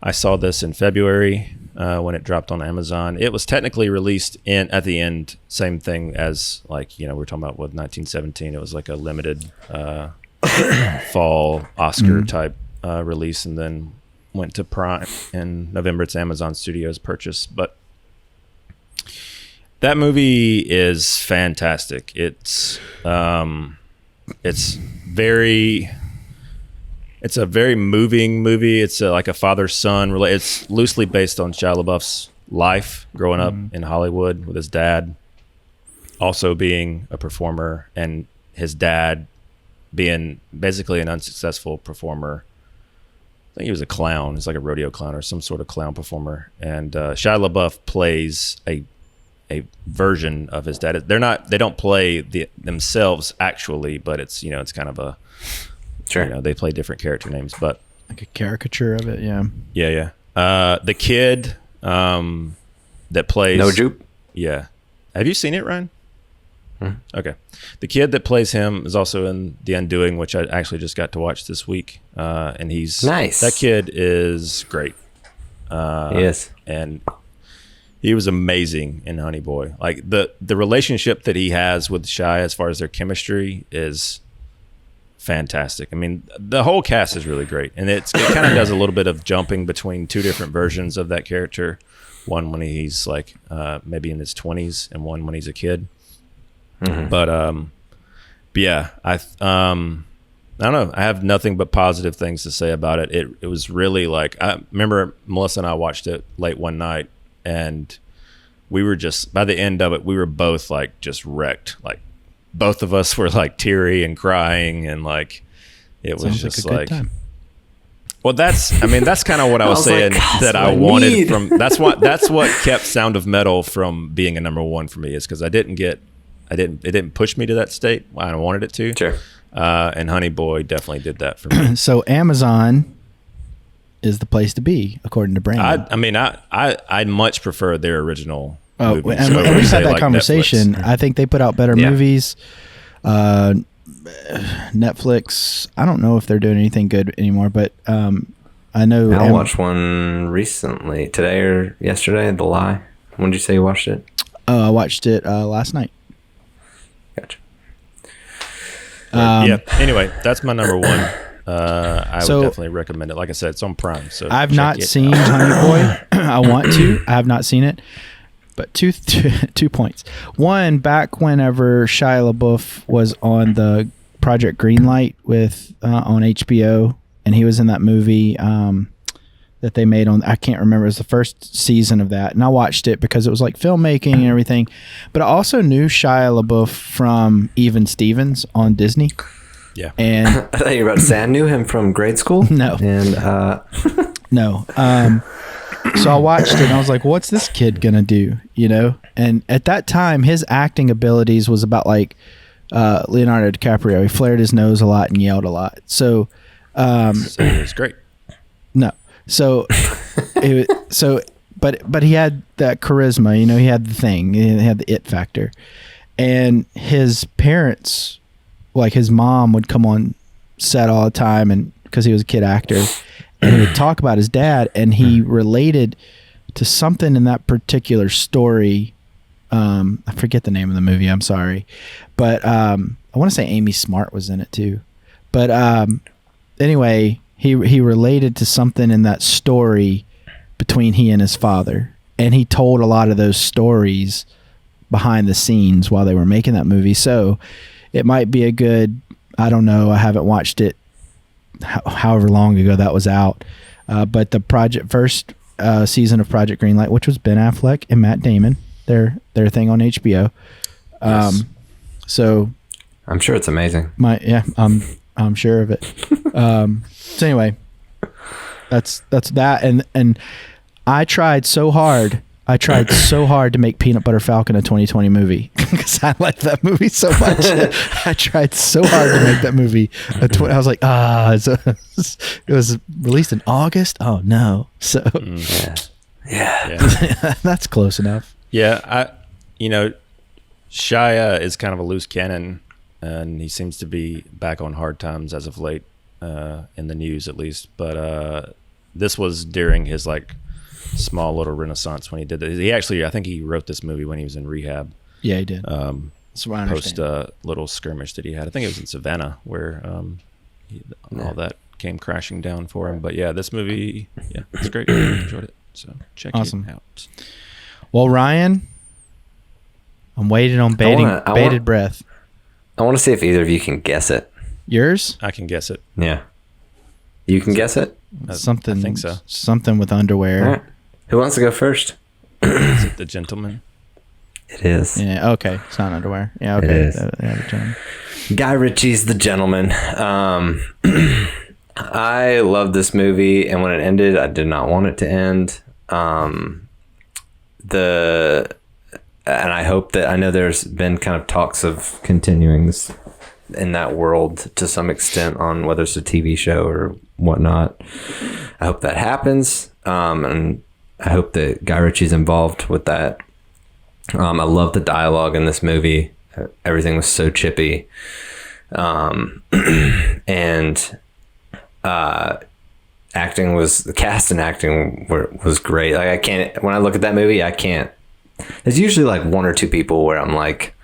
I saw this in February when it dropped on Amazon. It was technically released at the end, same thing as, like, we're talking about with 1917. It was like a limited fall Oscar type release, and then went to Prime in November. It's Amazon Studios purchase. But that movie is fantastic. It's a very moving movie. It's like a father-son. It's loosely based on Shia LaBeouf's life growing up in Hollywood with his dad also being a performer, and his dad being basically an unsuccessful performer. I think he was a clown. He's like a rodeo clown or some sort of clown performer. And Shia LaBeouf plays a version of his dad. They don't play themselves actually, but it's it's kind of a they play different character names, but like a caricature of it. Yeah. The kid that plays No Jupe. Yeah. Have you seen it, Ryan? Okay. The kid that plays him is also in The Undoing, which I actually just got to watch this week. And he's nice. That kid is great. Yes. And he was amazing in Honey Boy. Like the relationship that he has with Shia as far as their chemistry is fantastic. I mean, the whole cast is really great. And it kind of does a little bit of jumping between 2 different versions of that character. One when he's like maybe in his 20s, and one when he's a kid. But yeah, I don't know. I have nothing but positive things to say about it. It was really like, I remember Melissa and I watched it late one night, and we were just, by the end of it, we were both like just wrecked. Like both of us were like teary and crying, and like it was Sounds just like a like good time. Well, that's kind of what I was saying, like, that I wanted from. That's what kept Sound of Metal from being a number 1 for me, is because it didn't push me to that state. I wanted it to. Sure. And Honey Boy definitely did that for me. So Amazon is the place to be, according to Brandon. I'd much prefer their original movies. And over, we've say, had that like conversation. Netflix. I think they put out better movies. Netflix, I don't know if they're doing anything good anymore, but I know. I watched one recently, today or yesterday, The Lie. When did you say you watched it? Oh, I watched it last night. Gotcha. Yeah. Anyway, that's my number one. I would definitely recommend it. Like I said, it's on Prime. So I've not seen Honey Boy. I want to. I have not seen it. But two points. One, back whenever Shia LaBeouf was on the Project Greenlight with on HBO, and he was in that movie that they made on, I can't remember, it was the first season of that, and I watched it because it was like filmmaking and everything. But I also knew Shia LaBeouf from Even Stevens on Disney. Yeah. And I thought you were about to say I knew him from grade school. No. And no. So I watched it and I was like, what's this kid gonna do? You know? And at that time his acting abilities was about like Leonardo DiCaprio. He flared his nose a lot and yelled a lot. So it's great. No. So but he had that charisma, you know, he had the thing. He had the it factor. And his parents, like his mom, would come on set all the time, and because he was a kid actor, and he would talk about his dad, and he related to something in that particular story. I forget the name of the movie, I'm sorry, but I want to say Amy Smart was in it too. But anyway, he related to something in that story between he and his father, and he told a lot of those stories behind the scenes while they were making that movie. So it might be a good, I don't know, I haven't watched it however long ago that was out, but the first season of Project Greenlight, which was Ben Affleck and Matt Damon, their thing on HBO. Yes. So I'm sure it's amazing. I'm sure of it. So anyway, that's that, and I tried so hard to make Peanut Butter Falcon a 2020 movie because I like that movie so much. I tried so hard to make that movie I was like, it was released in August. Oh no. So yeah. That's close enough. Yeah. Shia is kind of a loose cannon, and he seems to be back on hard times as of late, in the news at least. But this was during his like small little renaissance when he did it. I think he wrote this movie when he was in rehab. Yeah, he did. That's what I understand. Post little skirmish that he had. I think it was in Savannah where all that came crashing down for him. But yeah, this movie, it's great. I enjoyed it. So check it out. Well, Ryan, I'm waiting on bated breath. I want to see if either of you can guess it. Yours? I can guess it. Yeah. You can guess it? Something. I think so. Something with underwear. All right. Who wants to go first? Is it The Gentleman? It is. Yeah, okay. It's not underwear. Yeah, okay. It is. Guy Ritchie's The Gentleman. I love this movie, and when it ended, I did not want it to end. And I hope that, I know there's been kind of talks of continuing this in that world to some extent on whether it's a TV show or whatnot. I hope that happens. And I hope that Guy Ritchie's involved with that. I love the dialogue in this movie. Everything was so chippy. And the cast and acting was great. Like when I look at that movie, I can't. There's usually like one or two people where I'm like,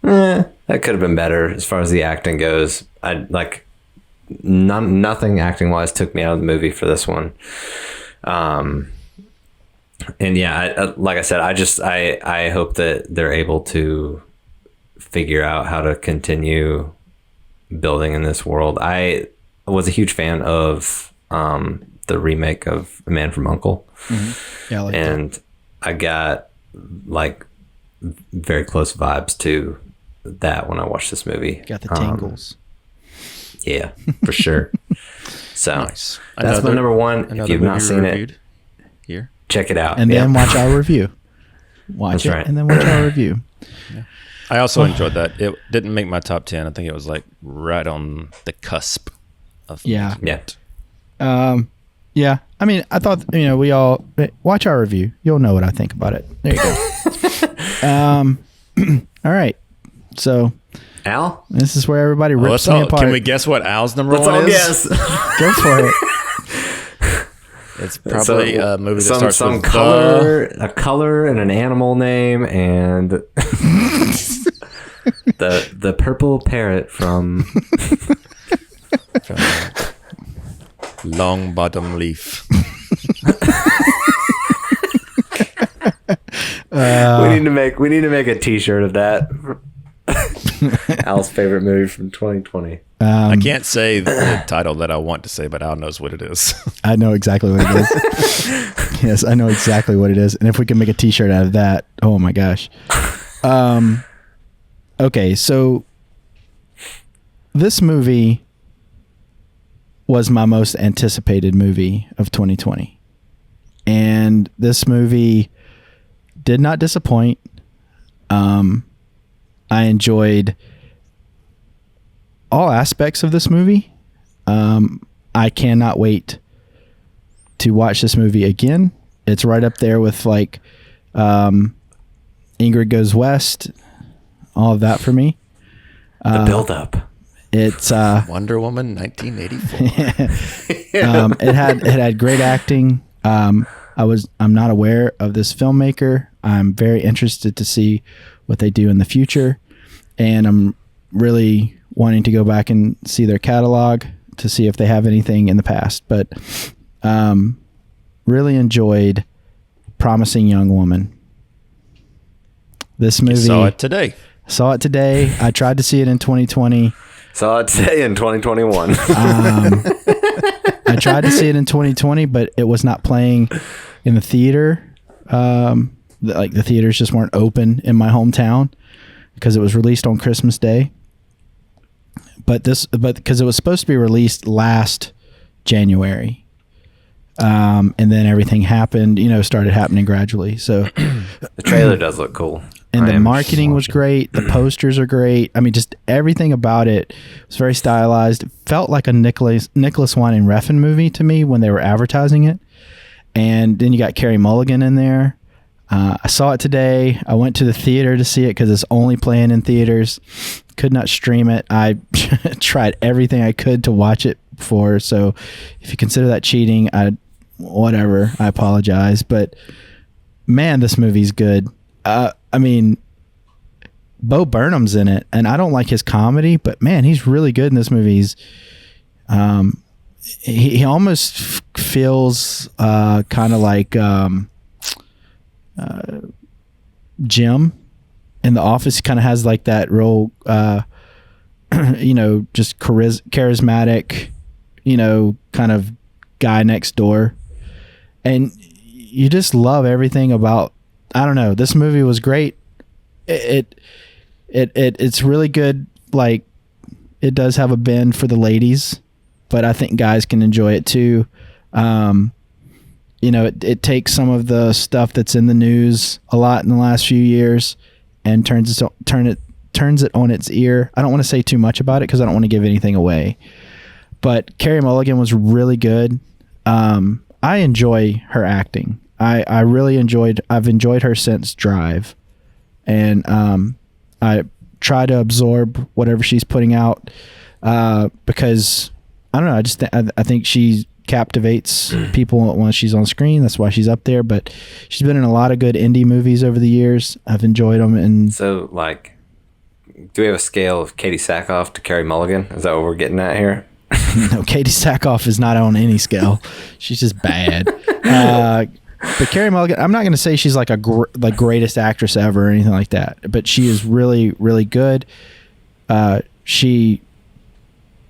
that could have been better as far as the acting goes. Nothing acting wise took me out of the movie for this one. And yeah, like I said, I hope that they're able to figure out how to continue building in this world. I was a huge fan of the remake of A Man from U.N.C.L.E. Mm-hmm. Yeah, I like and that. I got like very close vibes to that when I watched this movie. Got the tingles. Yeah, for sure. So Nice. That's my number one. If you've not seen it, here, check it out. And then watch our review. Watch That's it right. and then watch our review. Yeah. I also enjoyed that. It didn't make my top 10. I think it was like right on the cusp of Yeah. making it. Yeah. I mean, I thought, we all watch our review. You'll know what I think about it. There you go. All right. So Al? this is where everybody Well, rips me apart. can we guess what Al's number Let's one all is? guess. Go for it. It's probably a movie that starts some with color, a color and an animal name, and the purple parrot from Long Bottom Leaf. we need to make a T-shirt of that. Al's favorite movie from 2020. I can't say the title that I want to say, but Al knows what it is. I know exactly what it is. Yes, I know exactly what it is. And if we can make a T-shirt out of that, oh my gosh. Okay, so this movie was my most anticipated movie of 2020. And this movie did not disappoint. I enjoyed all aspects of this movie. I cannot wait to watch this movie again. It's right up there with like Ingrid Goes West, all of that for me. The build-up. It's Wonder Woman 1984. it had great acting. I'm not aware of this filmmaker. I'm very interested to see what they do in the future, and I'm really wanting to go back and see their catalog to see if they have anything in the past. But really enjoyed Promising Young Woman. This movie, Saw it today. I tried to see it in 2020. Saw it today in 2021. I tried to see it in 2020, but it was not playing in the theater. The theaters just weren't open in my hometown because it was released on Christmas Day. But because it was supposed to be released last January, and then everything happened. Started happening gradually. So The trailer does look cool. and the marketing was great. The posters are great. I mean, just everything about it was very stylized. It felt like a Nicholas Winding Refn movie to me when they were advertising it. And then you got Carey Mulligan in there. I saw it today. I went to the theater to see it because it's only playing in theaters. Could not stream it. I tried everything I could to watch it before. So if you consider that cheating, I apologize. But man, this movie's good. I mean, Bo Burnham's in it, and I don't like his comedy, but man, he's really good in this movie. He almost feels kind of like Jim in The Office. He kind of has like that real, just charismatic, kind of guy next door, and you just love everything about. I don't know. This movie was great. It's really good. Like, it does have a bend for the ladies, but I think guys can enjoy it too. It takes some of the stuff that's in the news a lot in the last few years and turns it on its ear. I don't want to say too much about it because I don't want to give anything away. But Carey Mulligan was really good. I enjoy her acting. I've enjoyed her since Drive, and I try to absorb whatever she's putting out because I don't know. I think she captivates people when she's on screen. That's why she's up there. But she's been in a lot of good indie movies over the years. I've enjoyed them. And so, like, do we have a scale of Katie Sackhoff to Carey Mulligan? Is that what we're getting at here? No, Katie Sackhoff is not on any scale. She's just bad. But Carey Mulligan, I'm not going to say she's like like greatest actress ever or anything like that, but she is really, really good. She,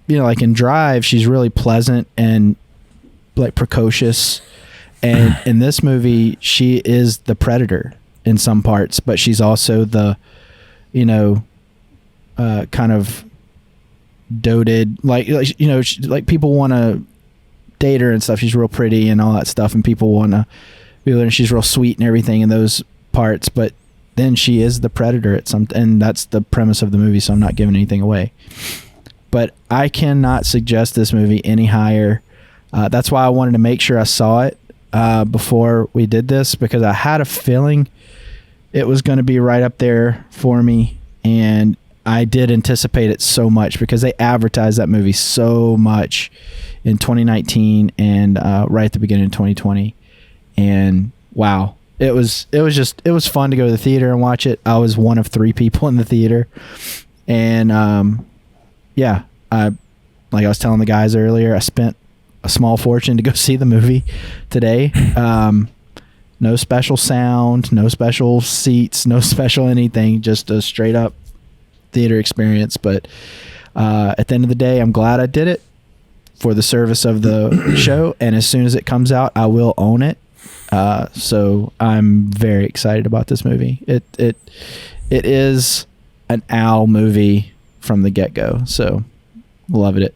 like in Drive, she's really pleasant and like precocious. And in this movie, she is the predator in some parts, but she's also the, kind of doted, like people want to date her and stuff. She's real pretty and all that stuff, and people want to be with her, and she's real sweet and everything in those parts. But then she is the predator at some, and that's the premise of the movie, so I'm not giving anything away. But I cannot suggest this movie any higher. That's why I wanted to make sure I saw it before we did this, because I had a feeling it was going to be right up there for me, and I did anticipate it so much because they advertised that movie so much in 2019 and right at the beginning of 2020. And wow, it was fun to go to the theater and watch it. I was one of 3 people in the theater, and yeah, like I was telling the guys earlier, I spent a small fortune to go see the movie today. No special sound, no special seats, no special anything, just a straight up theater experience. But at the end of the day, I'm glad I did it for the service of the show, and as soon as it comes out, I will own it. So I'm very excited about this movie. It is an Al movie from the get-go, so loved it.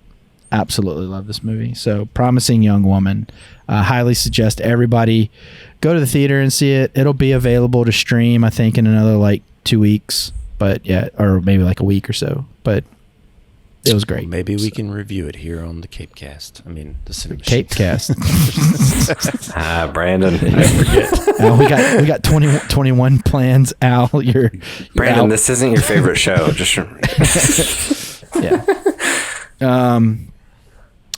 Absolutely love this movie. So Promising Young Woman. Highly suggest everybody go to the theater and see it. It'll be available to stream, I think, in another like 2 weeks, but yeah, or maybe like a week or so. But it was great. Maybe we can review it here on the Capecast. I mean, the CiNEMACHiNE. Capecast. Brandon. I forget. Al, we got 21 plans. Al, you're Brandon, out. this isn't your favorite show. Just Yeah.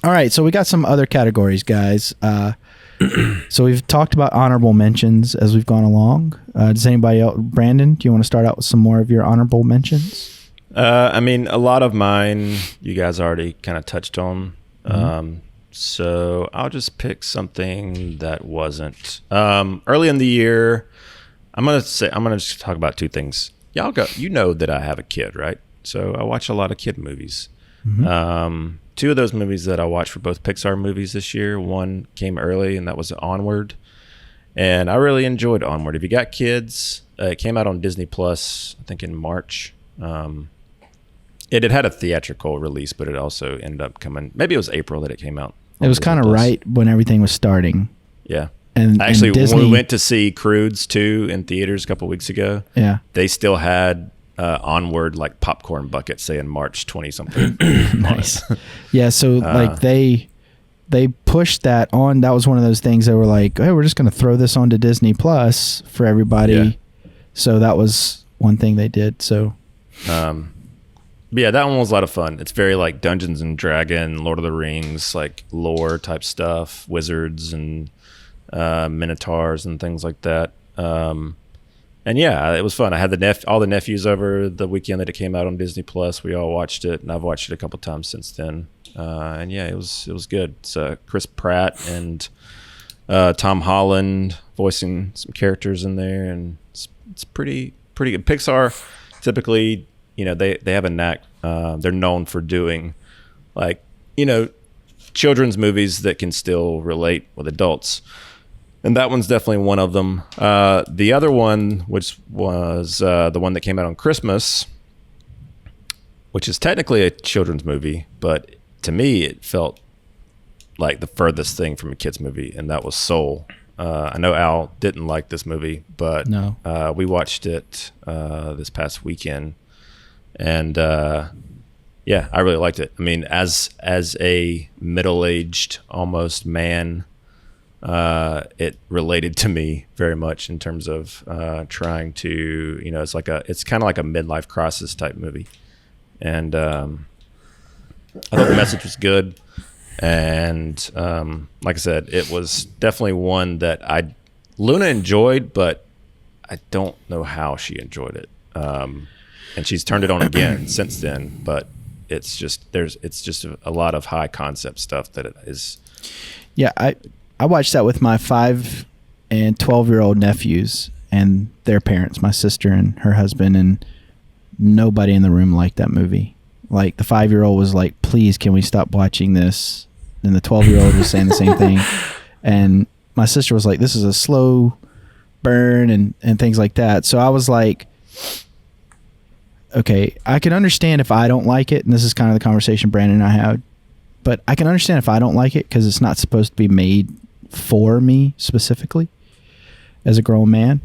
All right, so we got some other categories, guys. So we've talked about honorable mentions as we've gone along. Does anybody else, Brandon, do you want to start out with some more of your honorable mentions? I mean, a lot of mine you guys already kind of touched on. So I'll just pick something that wasn't. Early in the year, I'm gonna just talk about 2 things. Y'all know that I have a kid, right? So I watch a lot of kid movies. 2 of those movies that I watched were both Pixar movies this year. One came early, and that was Onward. And I really enjoyed Onward. If you got kids, it came out on Disney Plus, I think in March. It had a theatrical release, but it also ended up coming. Maybe it was April that it came out. It was kind of right when everything was starting. Yeah. And actually, Disney, when we went to see Croods 2 in theaters a couple weeks ago, yeah, they still had Onward like popcorn buckets saying March 20 something. Nice. Yeah, so like they pushed that on. That was one of those things that were like, hey, we're just going to throw this onto Disney Plus for everybody. Yeah. So that was one thing they did. So yeah, that one was a lot of fun. It's very like Dungeons and Dragon, Lord of the Rings, like lore type stuff, wizards and minotaurs and things like that. And yeah, it was fun. I had all the nephews over the weekend that it came out on Disney Plus. We all watched it, and I've watched it a couple times since then. And yeah, it was good. It's Chris Pratt and Tom Holland voicing some characters in there, and it's pretty good. Pixar typically, they have a knack. They're known for doing like children's movies that can still relate with adults. And that one's definitely one of them. The other one, which was the one that came out on Christmas, which is technically a children's movie, but to me, it felt like the furthest thing from a kid's movie, and that was Soul. I know Al didn't like this movie, but no. We watched it this past weekend, and yeah, I really liked it. I mean, as a middle-aged, almost man, it related to me very much in terms of trying to, it's kind of like a midlife crisis type movie, and I thought the message was good, and like I said, it was definitely one that Luna enjoyed, but I don't know how she enjoyed it, and she's turned it on again since then, but it's just a lot of high concept stuff that it is. Yeah, I watched that with my 5 and 12-year-old nephews and their parents, my sister and her husband, and nobody in the room liked that movie. Like the 5-year-old was like, please, can we stop watching this? And the 12-year-old was saying the same thing. And my sister was like, this is a slow burn and things like that. So I was like, okay, I can understand if I don't like it. And this is kind of the conversation Brandon and I had. But I can understand if I don't like it because it's not supposed to be made for me specifically as a grown man.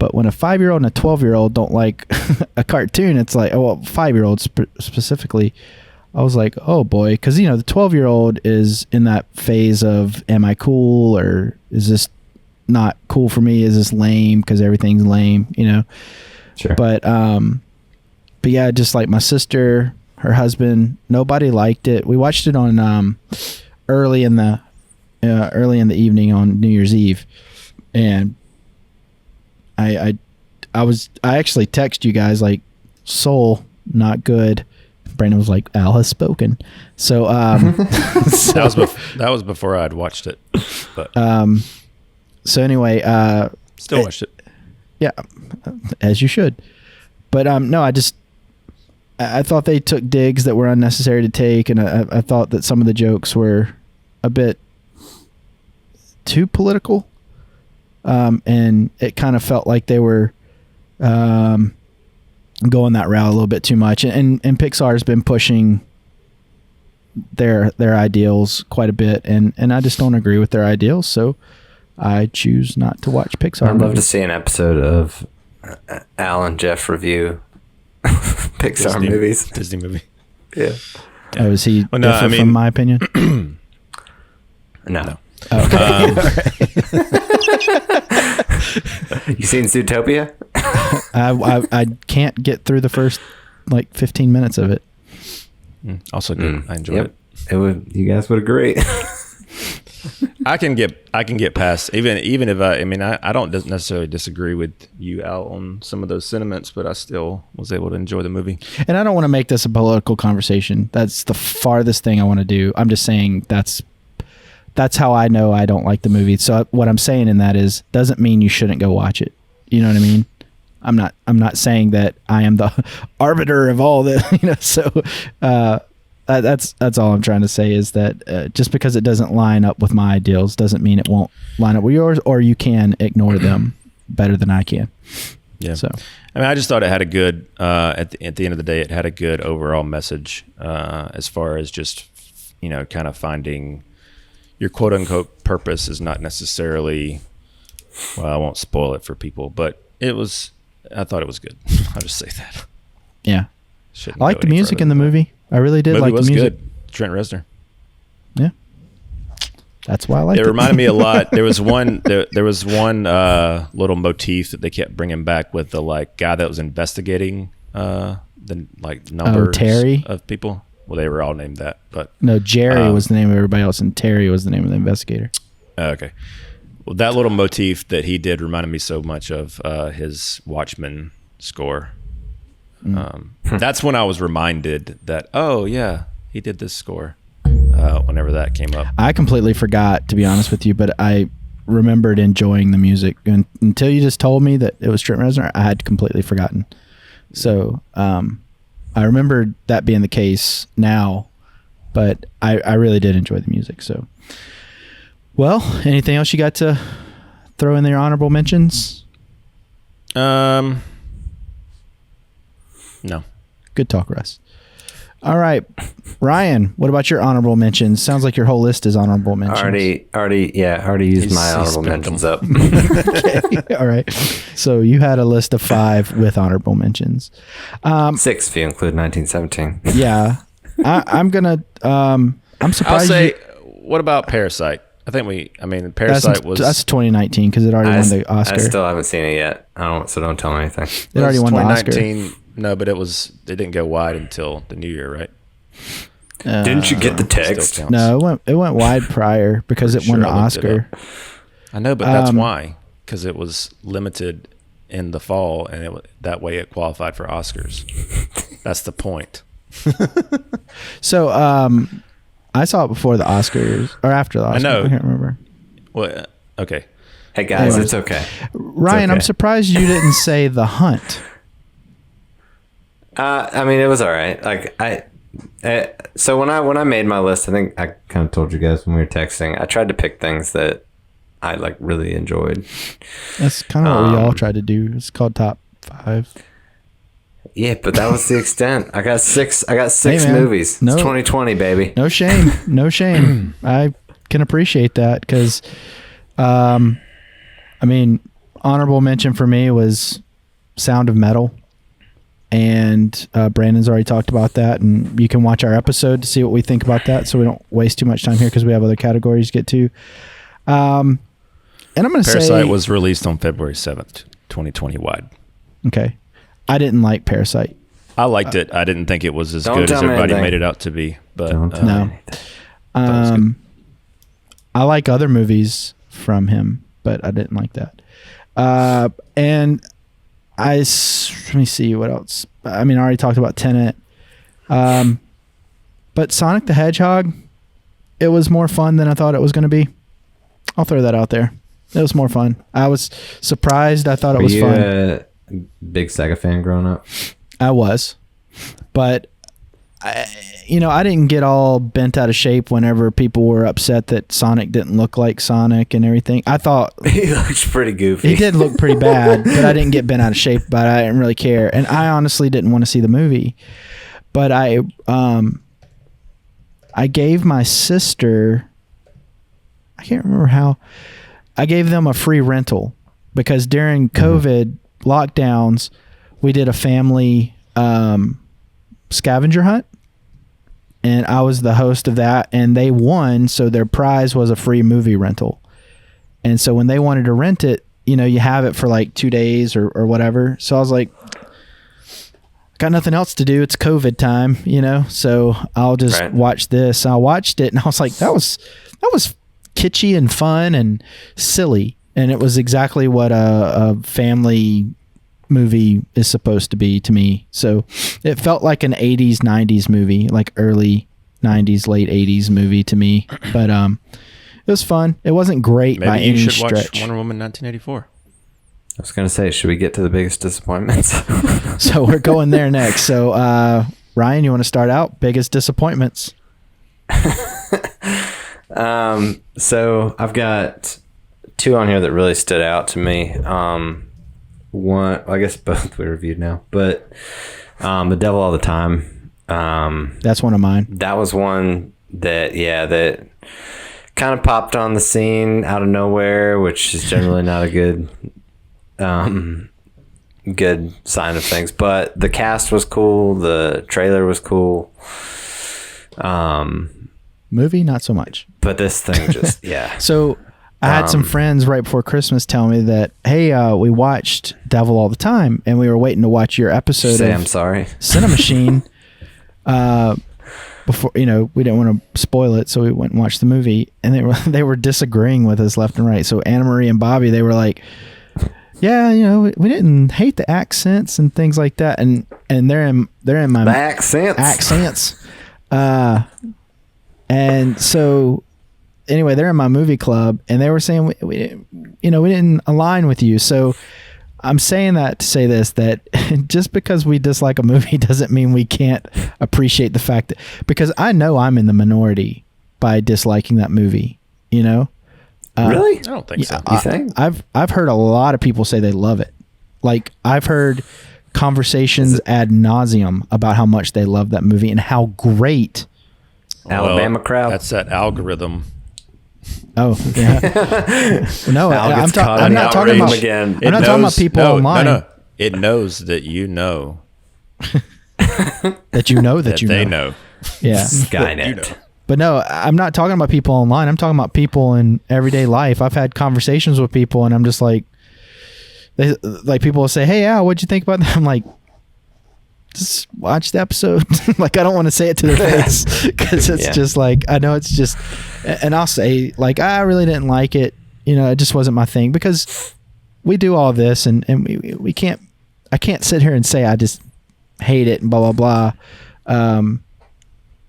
But when a 5-year-old and a 12-year-old don't like a cartoon, it's like, oh, well, 5-year-olds specifically, I was like, oh boy, because the 12-year-old is in that phase of, am I cool, or is this not cool for me? Is this lame? Because everything's lame, Sure. But yeah, just like my sister, her husband, nobody liked it. We watched it on early in the evening on New Year's Eve, and I actually text you guys like, Soul, not good. Brandon was like, Al has spoken. So, that was before I'd watched it. But so anyway, still watched it. Yeah, as you should. But no, I thought they took digs that were unnecessary to take, and I thought that some of the jokes were a bit too political, and it kind of felt like they were going that route a little bit too much. And Pixar's been pushing their ideals quite a bit, and I just don't agree with their ideals, so I choose not to watch Pixar. I'd love to see an episode of Al and Jeff review Pixar movies. Disney movie. Yeah. Oh, is he different from my opinion? No. Oh, okay. You seen Zootopia? I can't get through the first 15 minutes of it. Also good. I enjoyed it. You guys would agree. I can get past even if I don't necessarily disagree with you, Al, on some of those sentiments, but I still was able to enjoy the movie. And I don't want to make this a political conversation. That's the farthest thing I want to do. I'm just saying that's how I know I don't like the movie. So what I'm saying in that is, doesn't mean you shouldn't go watch it. You know what I mean? I'm not saying that I am the arbiter of all the, so that's all I'm trying to say, is that just because it doesn't line up with my ideals doesn't mean it won't line up with yours, or you can ignore them better than I can. Yeah. So, I just thought it had a good, at the end of the day, it had a good overall message, as far as just, kind of finding your quote unquote purpose is not necessarily, well, I won't spoil it for people, but I thought it was good. I'll just say that. Yeah. Shouldn't I like the music in the movie. I really did like the music. Good. Trent Reznor. Yeah. That's why I liked it. It reminded me a lot. There was one little motif that they kept bringing back with the guy that was investigating the numbers Terry? of people. Well, they were all named that, but no, Jerry was the name of everybody else, and Terry was the name of the investigator. Okay. Well, that little motif that he did reminded me so much of his Watchmen score. That's when I was reminded that, oh yeah, he did this score. Whenever that came up, I completely forgot, to be honest with you, but I remembered enjoying the music, and until you just told me that it was Trent Reznor, I had completely forgotten. So I remembered that being the case now, but I really did enjoy the music. So, well, anything else you got to throw in your honorable mentions? No. Good talk, Russ. All right, Ryan, what about your honorable mentions? Sounds like your whole list is honorable mentions. Already used my honorable mentions up. Okay, all right. So you had a list of 5 with honorable mentions. 6 if you include 1917. Yeah, I'm gonna. I'm surprised. I'll say, what about Parasite? I think Parasite that's 2019 because it already won the Oscar. I still haven't seen it yet. So don't tell me anything. It already won the Oscar. No, but it didn't go wide until the new year, right? Didn't you get the text? No, it went wide prior because it won the Oscar. I know, but that's why, because it was limited in the fall, and that way it qualified for Oscars. That's the point. So, I saw it before the Oscars or after the Oscars. I know. I can't remember. Well, okay. Hey guys, it's okay. Ryan, it's okay. I'm surprised you didn't say The Hunt. It was all right. So when I made my list, I think I kind of told you guys when we were texting, I tried to pick things that I really enjoyed. That's kind of what we all tried to do. It's called Top 5. Yeah, but that was the extent. I got six movies. It's 2020, baby. No shame. No shame. I can appreciate that because, honorable mention for me was Sound of Metal. And Brandon's already talked about that, and you can watch our episode to see what we think about that, so we don't waste too much time here because we have other categories to get to. And I'm going to say... Parasite was released on February 7th, 2020 wide. Okay. I didn't like Parasite. I liked it. I didn't think it was as good as everybody made it out to be. But no. I like other movies from him, but I didn't like that. And let me see what else. I mean, I already talked about Tenant. But Sonic the Hedgehog, it was more fun than I thought it was going to be. I'll throw that out there. It was more fun. I was surprised. I thought it was fun. A big Sega fan growing up? I was. But, I didn't get all bent out of shape whenever people were upset that Sonic didn't look like Sonic and everything. I thought... He looks pretty goofy. He did look pretty bad, but I didn't get bent out of shape, but I didn't really care. And I honestly didn't want to see the movie. But I gave my sister... I can't remember how... I gave them a free rental because during COVID lockdowns, we did a family scavenger hunt. And I was the host of that, and they won, so their prize was a free movie rental. And so when they wanted to rent it, you have it for like 2 days or whatever. So I was like, got nothing else to do. It's COVID time, so I'll just watch this. I watched it, and I was like, that was kitschy and fun and silly. And it was exactly what a family movie is supposed to be to me. So it felt like an 80s 90s movie, like early 90s late 80s movie to me, but it was fun. It wasn't great. Maybe by any stretch. Maybe you should watch Wonder Woman 1984. I was gonna say, should we get to the biggest disappointments? So we're going there next. So Ryan, you want to start out? Biggest disappointments. So I've got 2 on here that really stood out to me. One, I guess both we reviewed now, but The Devil All the Time. That's one of mine. That was one that kind of popped on the scene out of nowhere, which is generally not a good sign of things. But the cast was cool. The trailer was cool. Movie, not so much. But this thing just, yeah. So I had some friends right before Christmas tell me that, hey, we watched Devil All the Time, and we were waiting to watch your episode of I'm sorry. CiNEMACHiNE. Before, we didn't want to spoil it, so we went and watched the movie, and they were disagreeing with us left and right. So Anna Marie and Bobby, they were like, yeah, we didn't hate the accents and things like that, and they're in my the accents. And so anyway, they're in my movie club, and they were saying we didn't align with you. So I'm saying that to say this, that just because we dislike a movie doesn't mean we can't appreciate the fact that, because I know I'm in the minority by disliking that movie, Really? I don't think so. You think? I've heard a lot of people say they love it. Like, I've heard conversations ad nauseum about how much they love that movie and how great. Alabama crowd. That's that algorithm. Oh, yeah. No, I'm not talking about again. I'm not talking about people online. No. It knows that you know. That you know that they know. Yeah. Skynet. But no, I'm not talking about people online. I'm talking about people in everyday life. I've had conversations with people, and I'm just like, people will say, "Hey, Al, what'd you think about that?" I'm like, just watch the episode. Like, I don't want to say it to their face because it's just like, I know it's just, and I'll say, like, I really didn't like it. It just wasn't my thing, because we do all this, and we can't, I can't sit here and say I just hate it and blah, blah, blah.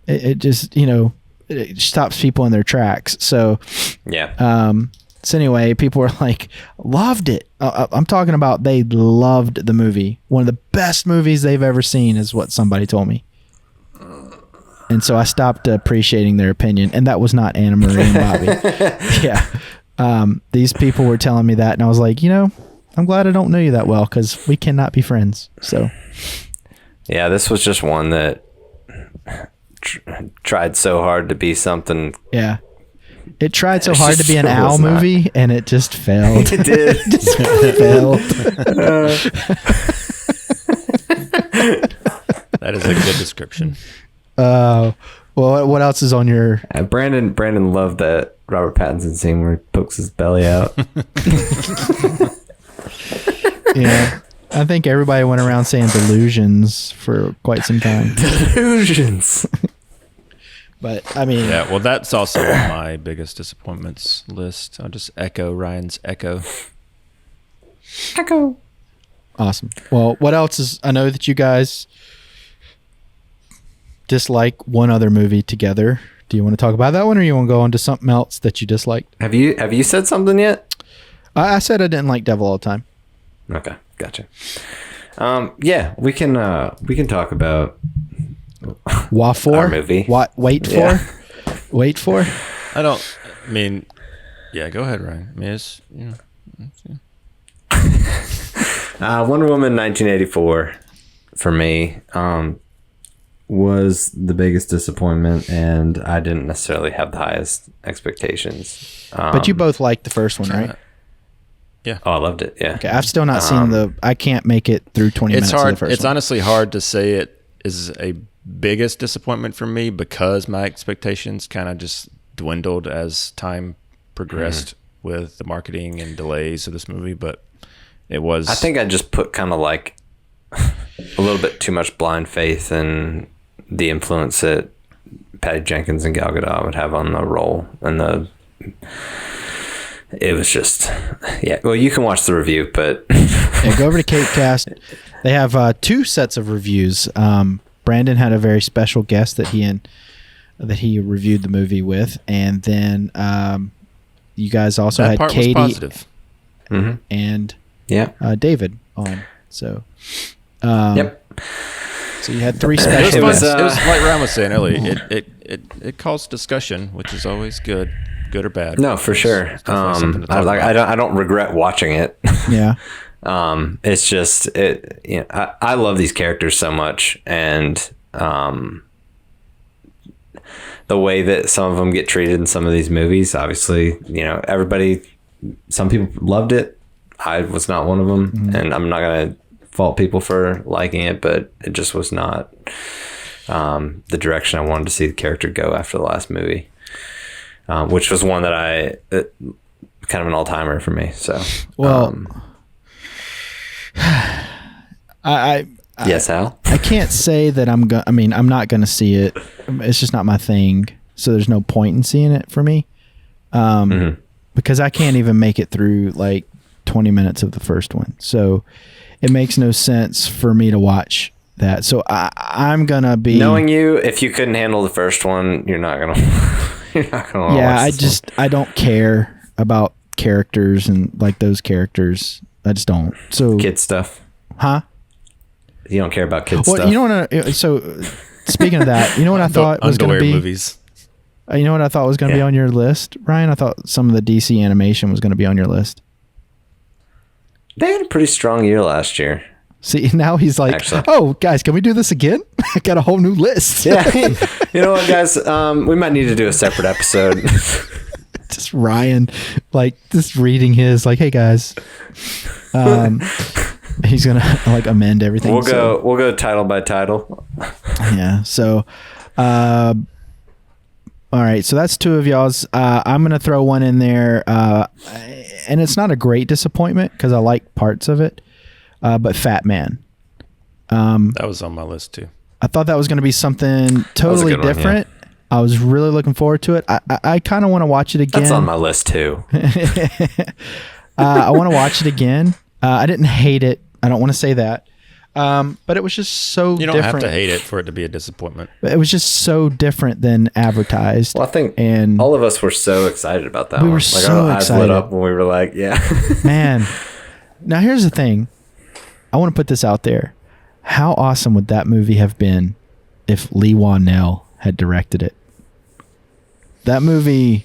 It just, it stops people in their tracks. So, yeah. So anyway, people were like, loved it. I'm talking about they loved the movie. One of the best movies they've ever seen is what somebody told me. And so I stopped appreciating their opinion. And that was not Anna Marie and Bobby. Yeah. These people were telling me that. And I was like, I'm glad I don't know you that well, because we cannot be friends. So. Yeah, this was just one that tried so hard to be something. Yeah. It tried so hard to be an It owl was not. movie, and it just failed. It did. Just failed. That is a good description. Well, what else is on your? Brandon loved that Robert Pattinson scene where he pokes his belly out. Yeah, I think everybody went around saying delusions for quite some time. Delusions. But I mean, Yeah, well, that's also on my biggest disappointments list. I'll just echo Ryan's echo. Echo. awesome. Well, what else is? I know that you guys dislike one other movie together. Do you want to talk about that one, or you want to go on to something else that you disliked? Have you said something yet? I said I didn't like Devil All the Time. Okay, gotcha. Yeah, we can talk about Wa4? Our movie. Wait for? Yeah. Wait for? I mean, yeah, go ahead, Ryan. I mean, it's, Wonder Woman 1984 for me was the biggest disappointment, and I didn't necessarily have the highest expectations. But you both liked the first one, right? Yeah. Oh, I loved it. Yeah. Okay, I've still not seen I can't make it through 20 minutes It's hard. of the first It's one. honestly hard to say it is a biggest disappointment for me because my expectations kind of just dwindled as time progressed with the marketing and delays of this movie. But it was. I think I just put kind of like a little bit too much blind faith in the influence that Patty Jenkins and Gal Gadot would have on the role, and it was just, yeah. Well, you can watch the review, but Yeah, go over to Cape Cast. They have 2 sets of reviews. Brandon had a very special guest that he reviewed the movie with, and then you guys also that had part Katie was positive. and yeah. David on. So, Yep. so you had 3 It special was, guests. it was like Ryan was saying earlier. It caused discussion, which is always good or bad. No, for sure. It's definitely something to talk about. I don't regret watching it. Yeah. It's just I love these characters so much, and the way that some of them get treated in some of these movies. Obviously, some people loved it. I was not one of them, and I'm not gonna fault people for liking it, but it just was not the direction I wanted to see the character go after the last movie, which was one that kind of an all-timer for me. So, Well, yes, Hal. I can't say that I'm not going to see it. It's just not my thing. So there's no point in seeing it for me. Because I can't even make it through like 20 minutes of the first one. So it makes no sense for me to watch that. So I'm going to be Knowing you, if you couldn't handle the first one, you're not going to Yeah, watch this one. I don't care about characters and like those characters. I just don't. So Kid stuff. Huh? You don't care about kid Well, stuff. you know what? So speaking of that, you know what I thought was going to Underwear be movies. You know what I thought was going to be Yeah. on your list, Ryan? I thought some of the DC animation was going to be on your list. They had a pretty strong year last year. See, now he's like, Actually. "Oh, guys, can we do this again? I got a whole new list." Yeah. You know what, guys? We might need to do a separate episode. Just Ryan, like, just reading his, like, "Hey guys," he's gonna like amend everything. We'll go title by title. Yeah. So, all right. So that's 2 of y'all's. I'm gonna throw one in there, and it's not a great disappointment because I like parts of it. But Fat Man. That was on my list too. I thought that was going to be something totally good one, different. I was really looking forward to it. I kind of want to watch it again. That's on my list too. I want to watch it again. I didn't hate it. I don't want to say that. But it was just so You don't different. have to hate it for it to be a disappointment. It was just so different than advertised. Well, I think And- all of us were so excited about that We one. were Like, so our eyes excited. lit up when we were like, yeah. Man, now here's the thing. I want to put this out there. How awesome would that movie have been if Lee Wanell had directed it? That movie,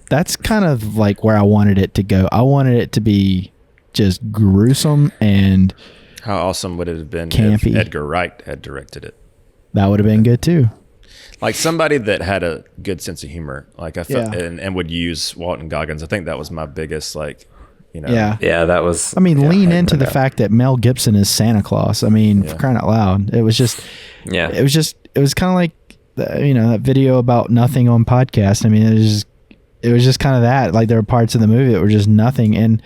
that's kind of like where I wanted it to go. I wanted it to be just gruesome, and How awesome would it have been Campy. if Edgar Wright had directed it? that would have been good too. like somebody that had a good sense of humor, like I felt, Yeah. and would use Walton Goggins. I think that was my biggest, like, you know. Yeah, that was. I mean, yeah, lean I into the remember fact that Mel Gibson is Santa Claus. I mean, for crying out loud. It was just, that. Yeah. it was kind of like, that video about nothing on podcast. I mean, it was just kind of that. Like, there were parts of the movie that were just nothing. And,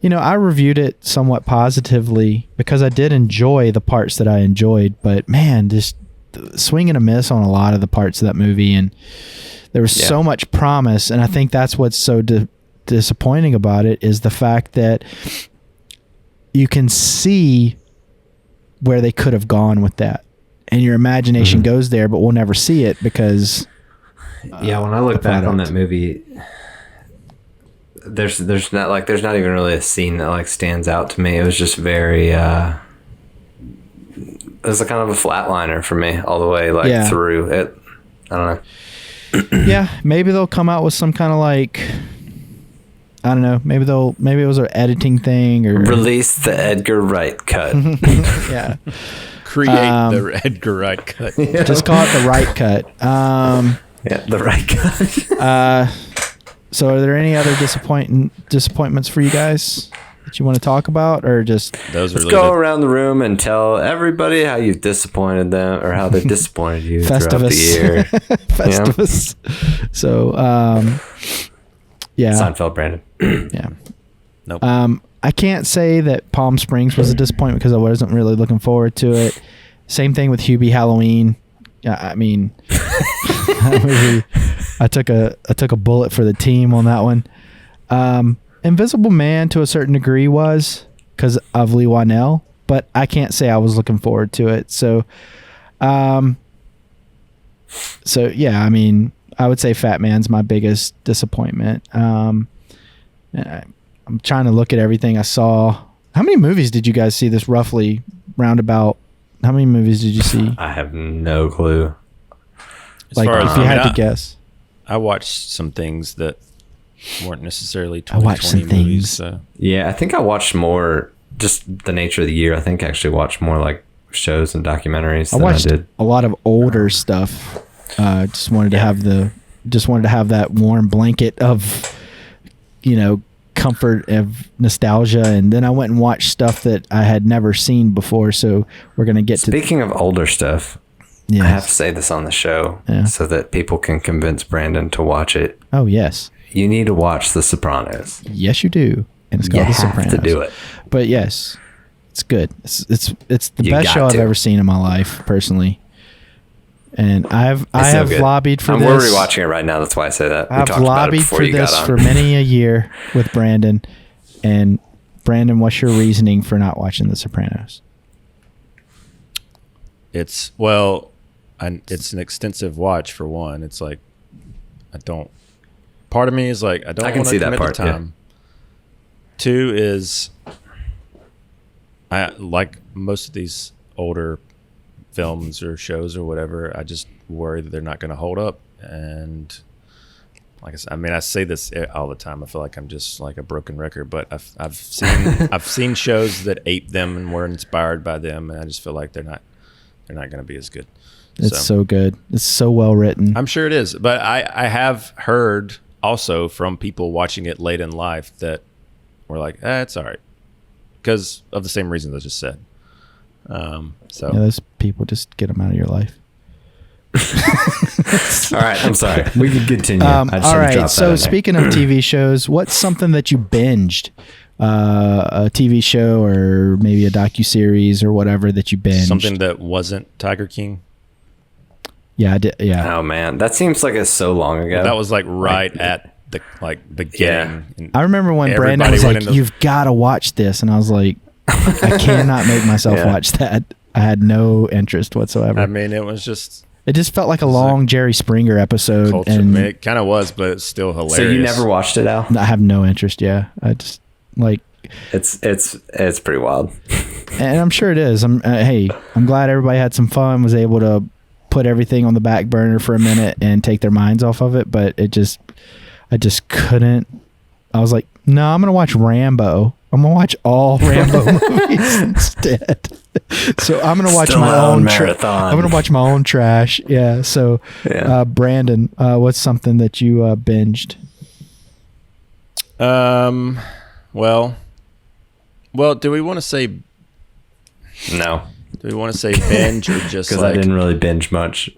I reviewed it somewhat positively because I did enjoy the parts that I enjoyed. But, man, just swing and a miss on a lot of the parts of that movie. And there was so much promise. And I think that's what's so disappointing about it is the fact that you can see where they could have gone with that. And your imagination goes there, but we'll never see it because... when I look back on that movie, there's not even really a scene that like stands out to me. It was just very it was a kind of a flatliner for me all the way through it. I don't know. Yeah, maybe they'll come out with some kind of like, I don't know, maybe it was an editing thing or release the Edgar Wright cut. yeah. Create the Edgar Wright cut. Just call it the right cut. The right cut. So are there any other disappointments for you guys that you want to talk about, or just let's go around the room and tell everybody how you've disappointed them or how they've disappointed you throughout the year. Festivus. So, yeah. Seinfeld, Brandon. Yeah. Nope. I can't say that Palm Springs was a disappointment because I wasn't really looking forward to it. Same thing with Hubie Halloween. I mean, that movie, I took a bullet for the team on that one. Invisible Man to a certain degree was because of Lee Whannell, but I can't say I was looking forward to it. So yeah, I mean, I would say Fat Man's my biggest disappointment. And I'm trying to look at everything I saw. How many movies did you guys see this roughly roundabout? How many movies did you see? I have no clue. Like, if you had to guess. I watched some things that weren't necessarily 2020 movies. So. Yeah, I think I watched more, just the nature of the year. I think I actually watched more like shows and documentaries than I did. A lot of older stuff. Just wanted to have that warm blanket of, comfort of nostalgia, and then I went and watched stuff that I had never seen before. So we're gonna get Speaking of older stuff, yes. I have to say this on the show so that people can convince Brandon to watch it. Oh yes, you need to watch The Sopranos. Yes, you do, and it's called The Sopranos. You have to do it. But yes, it's good. It's the best show I've ever seen in my life, personally. And I have lobbied for this. We're rewatching it right now. That's why I say that. I've lobbied for this for many a year with Brandon. And Brandon, what's your reasoning for not watching The Sopranos? It's an extensive watch for one. It's like part of me is like I don't want to commit the time. Yeah. Two is I like most of these older films or shows or whatever, I just worry that they're not going to hold up. And like I say this all the time. I feel like I'm just like a broken record, but I've seen shows that ape them and were inspired by them, and I just feel like they're not going to be as good. It's so good. It's so well written. I'm sure it is, but I have heard also from people watching it late in life that were like, it's all right, because of the same reasons I just said. So those people, just get them out of your life. All right, I'm sorry. We can continue. All right. So speaking of TV shows, what's something that you binged? A TV show or maybe a docuseries or whatever that you binged? Something that wasn't Tiger King. Yeah, I did. Yeah. Oh man, that seems like it's so long ago. That was like right at the beginning. Yeah. I remember when Brandon was like, "You've got to watch this," and I was like, "I cannot make myself watch that." I had no interest whatsoever. I mean, it just felt like a long Jerry Springer episode. And it kind of was, but it's still hilarious. So you never watched it, Al? I have no interest. Yeah, I just like it's pretty wild. And I'm sure it is. I'm glad everybody had some fun, was able to put everything on the back burner for a minute and take their minds off of it. But I just couldn't. I was like, no, I'm gonna watch Rambo I'm gonna watch all Rambo movies instead. So I'm gonna watch Still my on own marathon. I'm gonna watch my own trash. Yeah. So, Brandon, what's something that you binged? Well, do we want to say No, do we want to say binge or just because like I didn't really binge much.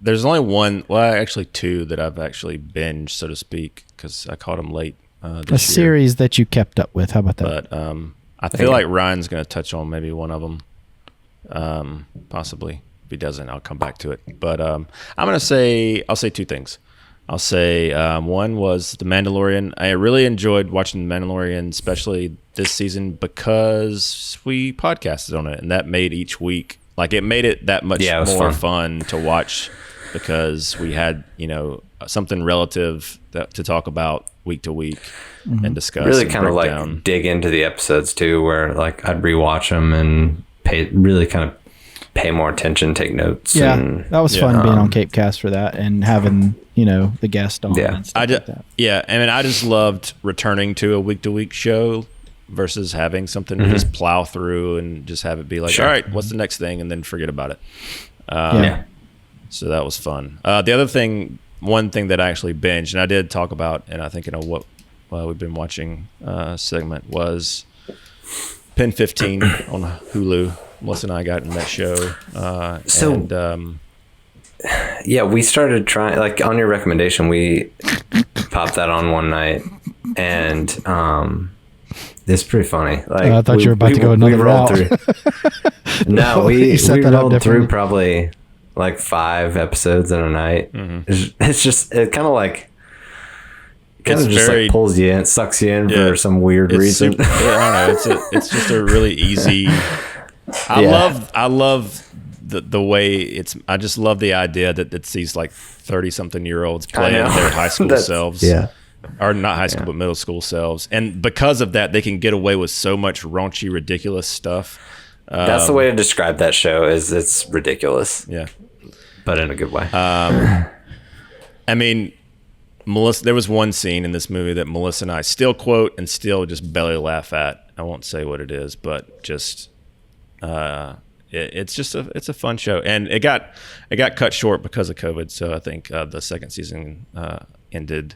there's only one, well, actually two that I've actually binged, so to speak, because I caught them late this year. Series that you kept up with. How about that? But I feel like Ryan's going to touch on maybe one of them, possibly. If he doesn't, I'll come back to it. But I'll say two things. I'll say one was The Mandalorian. I really enjoyed watching The Mandalorian, especially this season, because we podcasted on it, and that made each week, like, it made it that much more fun to watch, because we had, something relative to talk about week to week and discuss. Really and kind of break like down. dig into the episodes too, where like I'd rewatch them and pay more attention, take notes. Yeah, and, that was fun being on Cape Cast for that and having the guest on. Yeah. And stuff like that. Yeah, I mean, I just loved returning to a week-to-week show versus having something to just plow through and just have it be like, all right, what's the next thing, and then forget about it. So that was fun. The other thing, one thing that I actually binged, and I did talk about, and I think what we've been watching segment, was Pen 15 on Hulu. Melissa and I got in that show. We started trying, like, on your recommendation, we popped that on one night, and it's pretty funny. Like, I thought you were about to go another route. No, we rolled through differently. probably like 5 episodes in a night. It's just, it kind of like pulls you in, sucks you in for some weird reason. I don't know. It's just a really easy. I love the way it's. I just love the idea that it's these like 30-something-year-olds playing their high school selves. Yeah. Or not high school, but middle school selves. And because of that, they can get away with so much raunchy, ridiculous stuff. That's the way to describe that show, is it's ridiculous. Yeah. But in a good way. I mean, Melissa, there was one scene in this movie that Melissa and I still quote and still just belly laugh at. I won't say what it is, but just it's a fun show. And it got cut short because of COVID. So I think the second season ended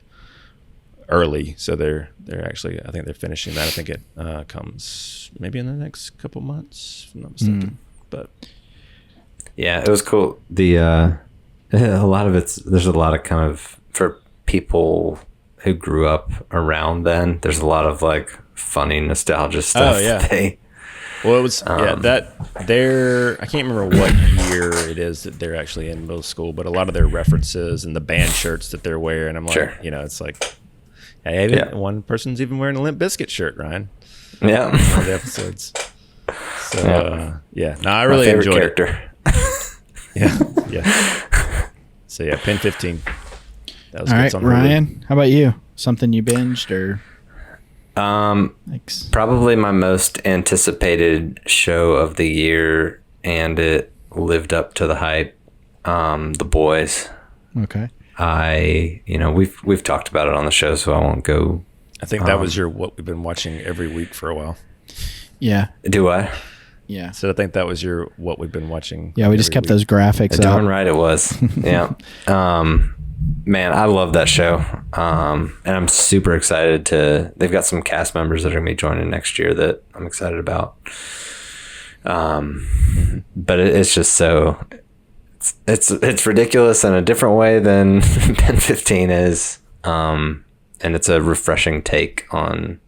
early, so they're actually, I think they're finishing that. I think it comes maybe in the next couple months, if I'm not mistaken. But yeah, it was cool. A lot of there's a lot of kind of, for people who grew up around then, there's a lot of like funny nostalgia stuff. Oh yeah. Well, it was that I can't remember what year it is that they're actually in middle school, but a lot of their references and the band shirts that they're wearing, I'm like, it's like, hey, one person's even wearing a Limp Bizkit shirt, Ryan. Yeah. All the episodes. So, no, I really enjoyed character. it. Yeah. So, Pen 15. That was all good. right, Ryan, how about you? Something you binged or? Probably my most anticipated show of the year, and it lived up to the hype. The Boys. Okay. We've talked about it on the show, so I won't go. I think that was what we've been watching every week for a while. Yeah. Do I? Yeah. So I think that was what we've been watching. Yeah, we just kept those graphics up. Darn right it was. Yeah. Man, I love that show. And I'm super excited they've got some cast members that are going to be joining next year that I'm excited about. But it's just so, it's ridiculous in a different way than Pen 15 is. And it's a refreshing take on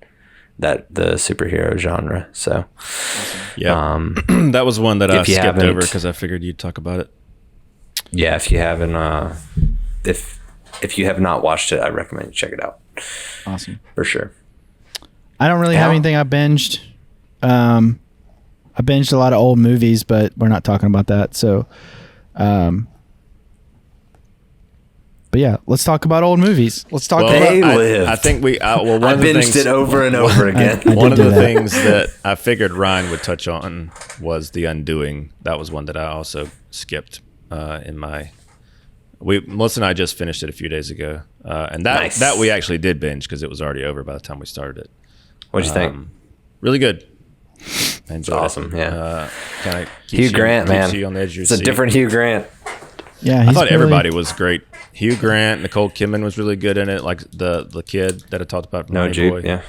the superhero genre. So, yeah, that was one that I skipped over because I figured you'd talk about it. Yeah, if you haven't, if you have not watched it, I recommend you check it out. Awesome, for sure. I don't really have anything I binged. I binged a lot of old movies, but we're not talking about that. So, but yeah, let's talk about old movies. Let's talk about. I think we. I binged it over and over again. One of the things that I figured Ryan would touch on was The Undoing. That was one that I also skipped in my. Melissa and I just finished it a few days ago, and that we actually did binge because it was already over by the time we started it. What'd you think? Really good. It's awesome. Yeah. Kind of Hugh Grant, man. You on the edge of your It's a seat. different Hugh Grant. Yeah, I thought everybody was great. Hugh Grant, Nicole Kidman was really good in it, like the kid that I talked about. From No, Money Jude. Boy.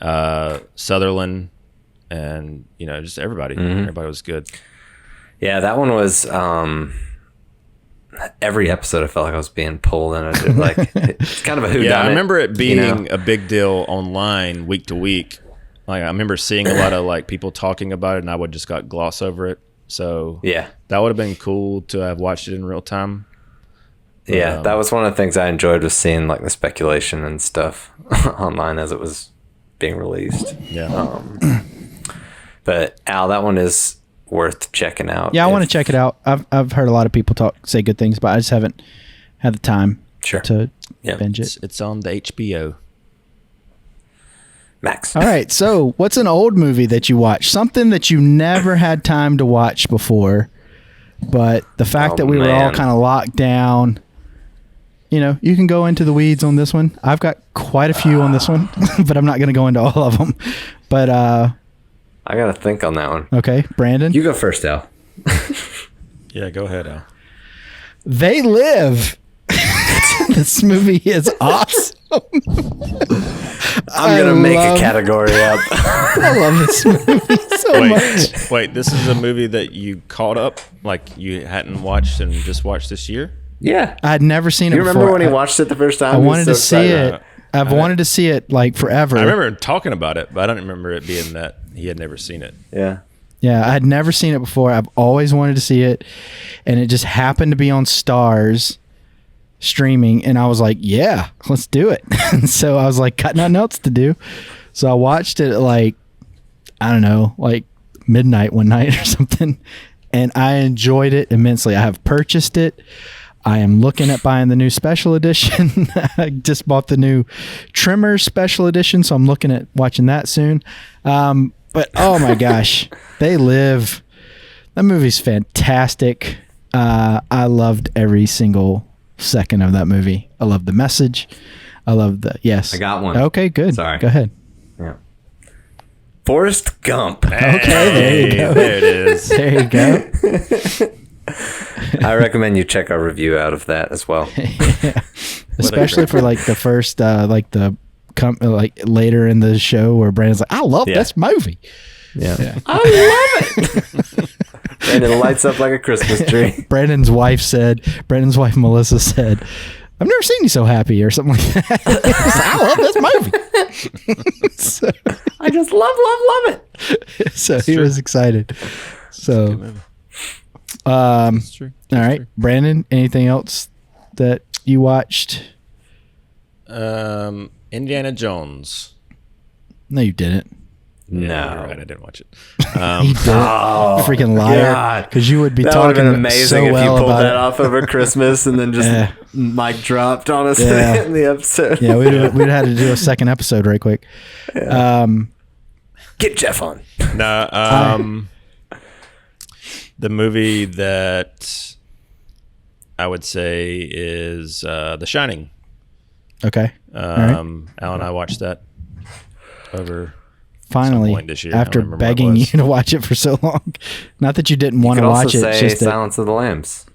Yeah. Sutherland, and just everybody. Everybody was good. Yeah, that one was. Every episode, I felt like I was being pulled in. Like it's kind of a whodunit. Yeah, I remember it being a big deal online week to week. Like I remember seeing a lot of like people talking about it, and I would just gloss over it. So yeah, that would have been cool to have watched it in real time. Yeah, that was one of the things I enjoyed, was seeing like the speculation and stuff online as it was being released. Yeah. But Al, that one is worth checking out. Yeah, I want to check it out. I've heard a lot of people say good things, but I just haven't had the time to binge it. It's on the HBO Max. All right, so what's an old movie that you watched? Something that you never had time to watch before, but the fact that we were all kind of locked down, you can go into the weeds on this one. I've got quite a few on this one, but I'm not going to go into all of them. But I got to think on that one. Okay, Brandon? You go first, Al. Yeah, go ahead, Al. They Live. This movie is awesome. I'm going to make a category up. I love this movie so much. Wait, this is a movie that you caught up, like you hadn't watched and just watched this year? Yeah. I'd never seen it before. You remember when he watched it the first time? I wanted to see it. I've wanted to see it like forever. I remember talking about it, but I don't remember it being that he had never seen it. Yeah. Yeah, I had never seen it before. I've always wanted to see it, and it just happened to be on Stars streaming, and I was like, yeah, let's do it. And so I was like, got nothing else to do. So I watched it at like, I don't know, like midnight one night or something, and I enjoyed it immensely. I have purchased it. I am looking at buying the new special edition. I just bought the new Trimmer special edition, so I'm looking at watching that soon. But oh my gosh, They Live. That movie's fantastic. I loved every single second of that movie. I love the message. I love the yes. I got one. Okay, good. Sorry. Go ahead. Yeah. Forrest Gump. Okay, there you go. There it is. There you go. I recommend you check our review out of that as well. Yeah. Especially for like the first like later in the show where Brandon's like, I love this movie. Yeah. I love it. And it lights up like a Christmas tree. Brandon's wife Melissa said, I've never seen you so happy, or something like that. I love this movie. So, I just love it. So he was excited. So That's true. All right, Brandon, anything else that you watched? Indiana Jones. No, you didn't. No. Yeah, you're right, I didn't watch it. He did. Freaking liar. Because you would be that talking would have been amazing so if well you pulled about that it. off over Christmas and then just mic dropped on us in the episode. Yeah, we'd have had to do a second episode right quick. Yeah. Get Jeff on. No, the movie that I would say is The Shining. Okay. Al and I watched that over finally some point this year. after begging you to watch it for so long. Not that you didn't want to watch it. Say just Silence of the Lambs.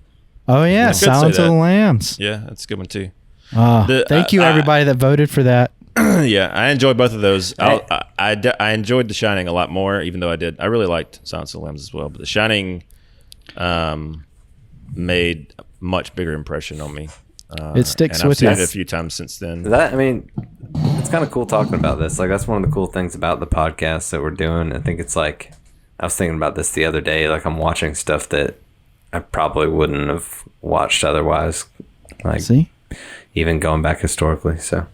Oh yeah, Silence of the Lambs. Yeah, that's a good one too. Thank you everybody that voted for that. Yeah, I enjoyed both of those. I enjoyed The Shining a lot more, even though I really liked Silence of the Lambs as well. But The Shining made a much bigger impression on me. It sticks and with I've you. seen it a few times since then. It's kind of cool talking about this. Like, that's one of the cool things about the podcast that we're doing. I think it's like, I was thinking about this the other day. Like, I'm watching stuff that I probably wouldn't have watched otherwise. Like, See? Even going back historically. So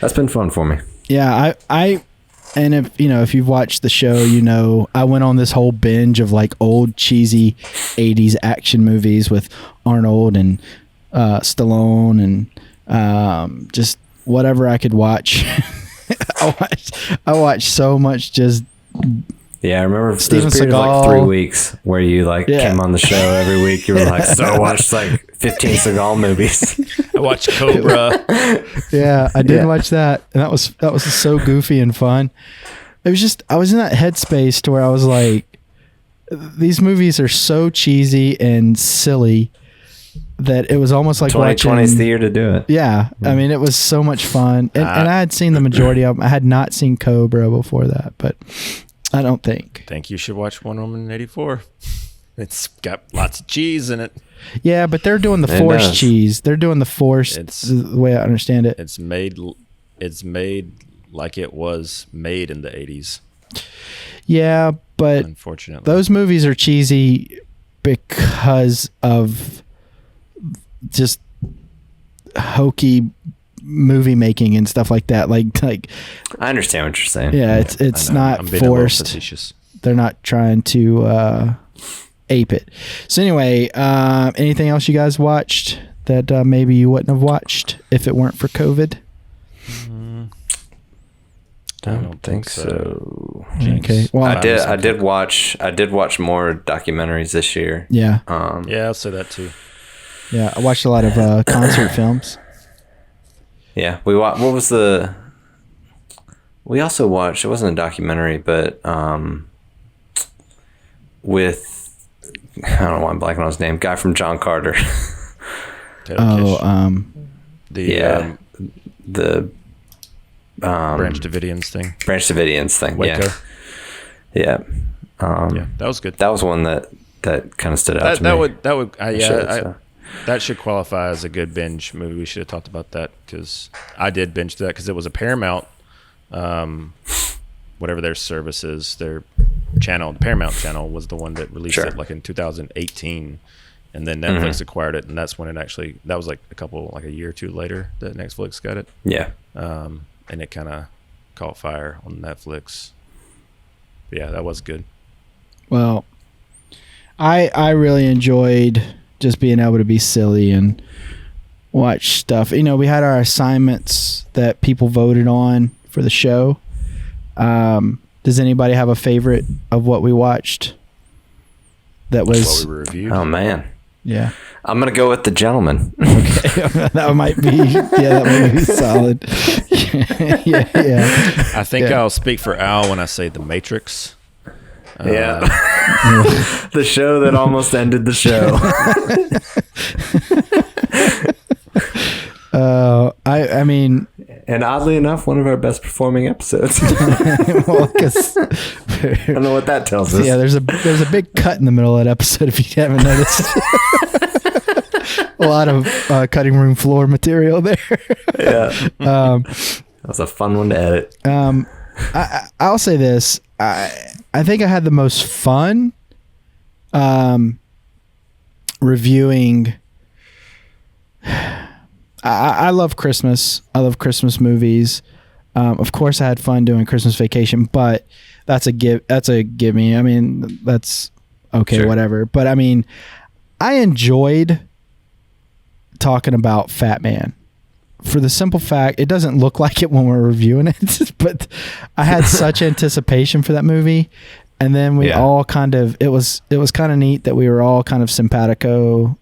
that's been fun for me. Yeah, and if you've watched the show, I went on this whole binge of like old cheesy 80s action movies with Arnold and Stallone and just whatever I could watch. I watched so much just. Yeah, I remember Steven there was a period of Seagal. like 3 weeks where you came on the show every week. You were like, so I watched like 15 Seagal movies. I watched Cobra. Yeah, I did watch that, and that was so goofy and fun. It was just I was in that headspace to where I was like, these movies are so cheesy and silly that it was almost like 2020 is the year to do it. Yeah, I mean, it was so much fun, and I had seen the majority of them. I had not seen Cobra before that, but I don't think. I think you should watch Wonder Woman 84. It's got lots of cheese in it. Yeah, but they're doing the forced cheese. They're doing the forced. The way I understand it. It's made like it was made in the 80s. Yeah, but unfortunately, those movies are cheesy because of just hokey movie making and stuff like that. Like I understand what you're saying. Yeah, it's not forced. They're not trying to ape it. So anyway, anything else you guys watched that maybe you wouldn't have watched if it weren't for COVID? I don't think so. Okay. Well, I did watch more documentaries this year. Yeah. Yeah, I'll say that too. Yeah, I watched a lot of concert films. Yeah, we what was the? We also watched. It wasn't a documentary, but with I don't know why I'm blanking on his name. Guy from John Carter. The Branch Davidians thing. Waco. Yeah. Yeah, that was good. That was one that kind of stood out to me. That should qualify as a good binge movie. We should have talked about that because I did binge that because it was a Paramount, whatever their service is, their channel. The Paramount channel was the one that released it like in 2018, and then Netflix acquired it, and that's when that was like a year or two later that Netflix got it. Yeah. And it kind of caught fire on Netflix. But yeah, that was good. Well, I really enjoyed just being able to be silly and watch stuff. You know, we had our assignments that people voted on for the show. Does anybody have a favorite of what we watched? That was what we reviewed. Oh man. Yeah. I'm gonna go with The Gentleman. Okay. that might be solid. yeah. I think I'll speak for Al when I say The Matrix. Yeah. The show that almost ended the show. I mean, and oddly enough, one of our best performing episodes. Well, because I don't know what that tells us. Yeah, there's a big cut in the middle of that episode if you haven't noticed. A lot of cutting room floor material there. Yeah. That was a fun one to edit. I'll say this. I think I had the most fun reviewing. I love Christmas. I love Christmas movies. Of course, I had fun doing Christmas Vacation, but that's a give me. I mean, that's okay, sure. Whatever. But I mean, I enjoyed talking about Fat Man for the simple fact it doesn't look like it when we're reviewing it, but I had such anticipation for that movie. And then we all kind of, it was kind of neat that we were all kind of simpatico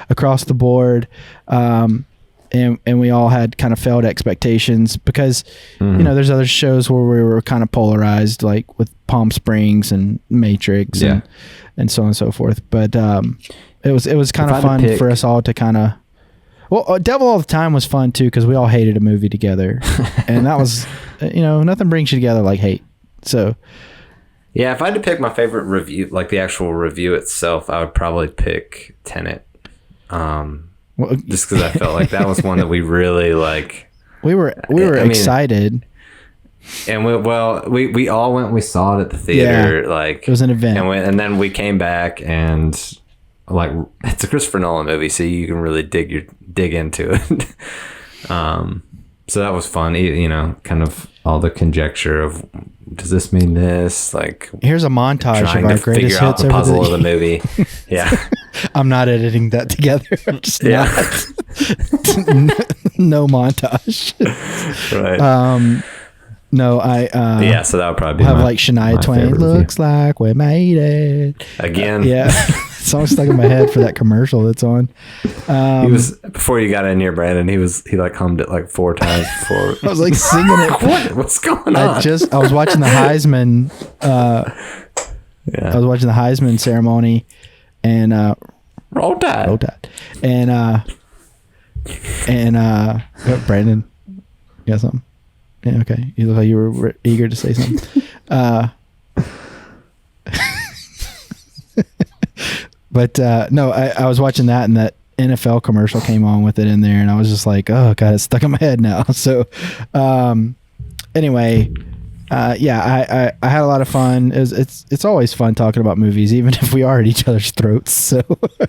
across the board. And we all had kind of failed expectations because, you know, there's other shows where we were kind of polarized, like with Palm Springs and Matrix and so on and so forth. But it was kind of fun for us all to kind of, well, Devil All the Time was fun too because we all hated a movie together. And that was, you know, nothing brings you together like hate. So... yeah, if I had to pick my favorite review, like the actual review itself, I would probably pick Tenant. Just because I felt like that was one that we really like. We were excited. And we all went. We saw it at the theater. Like it was an event, and then we came back and like it's a Christopher Nolan movie, so you can really dig into it. So that was fun. You know, kind of all the conjecture of does this mean this? Like here's a montage of our greatest figure out hits the puzzle over of the movie. Yeah, I'm not editing that together. I'm just not. No montage. Right. No, I. So that would probably be have like Shania Twain. Looks like we made it again. Yeah. song stuck in my head for that commercial that's on. He was, before you got in here, Brandon, he like hummed it like 4 times before. I was like singing it. What's going on? I was watching the Heisman. I was watching the Heisman ceremony, and Roll Tide. And Brandon, you got something? Yeah, okay. You look like you were eager to say something. But no, I was watching that, and that NFL commercial came on with it in there, and I was just like, oh god, it's stuck in my head now. So anyway, yeah, I had a lot of fun. It's always fun talking about movies, even if we are at each other's throats. So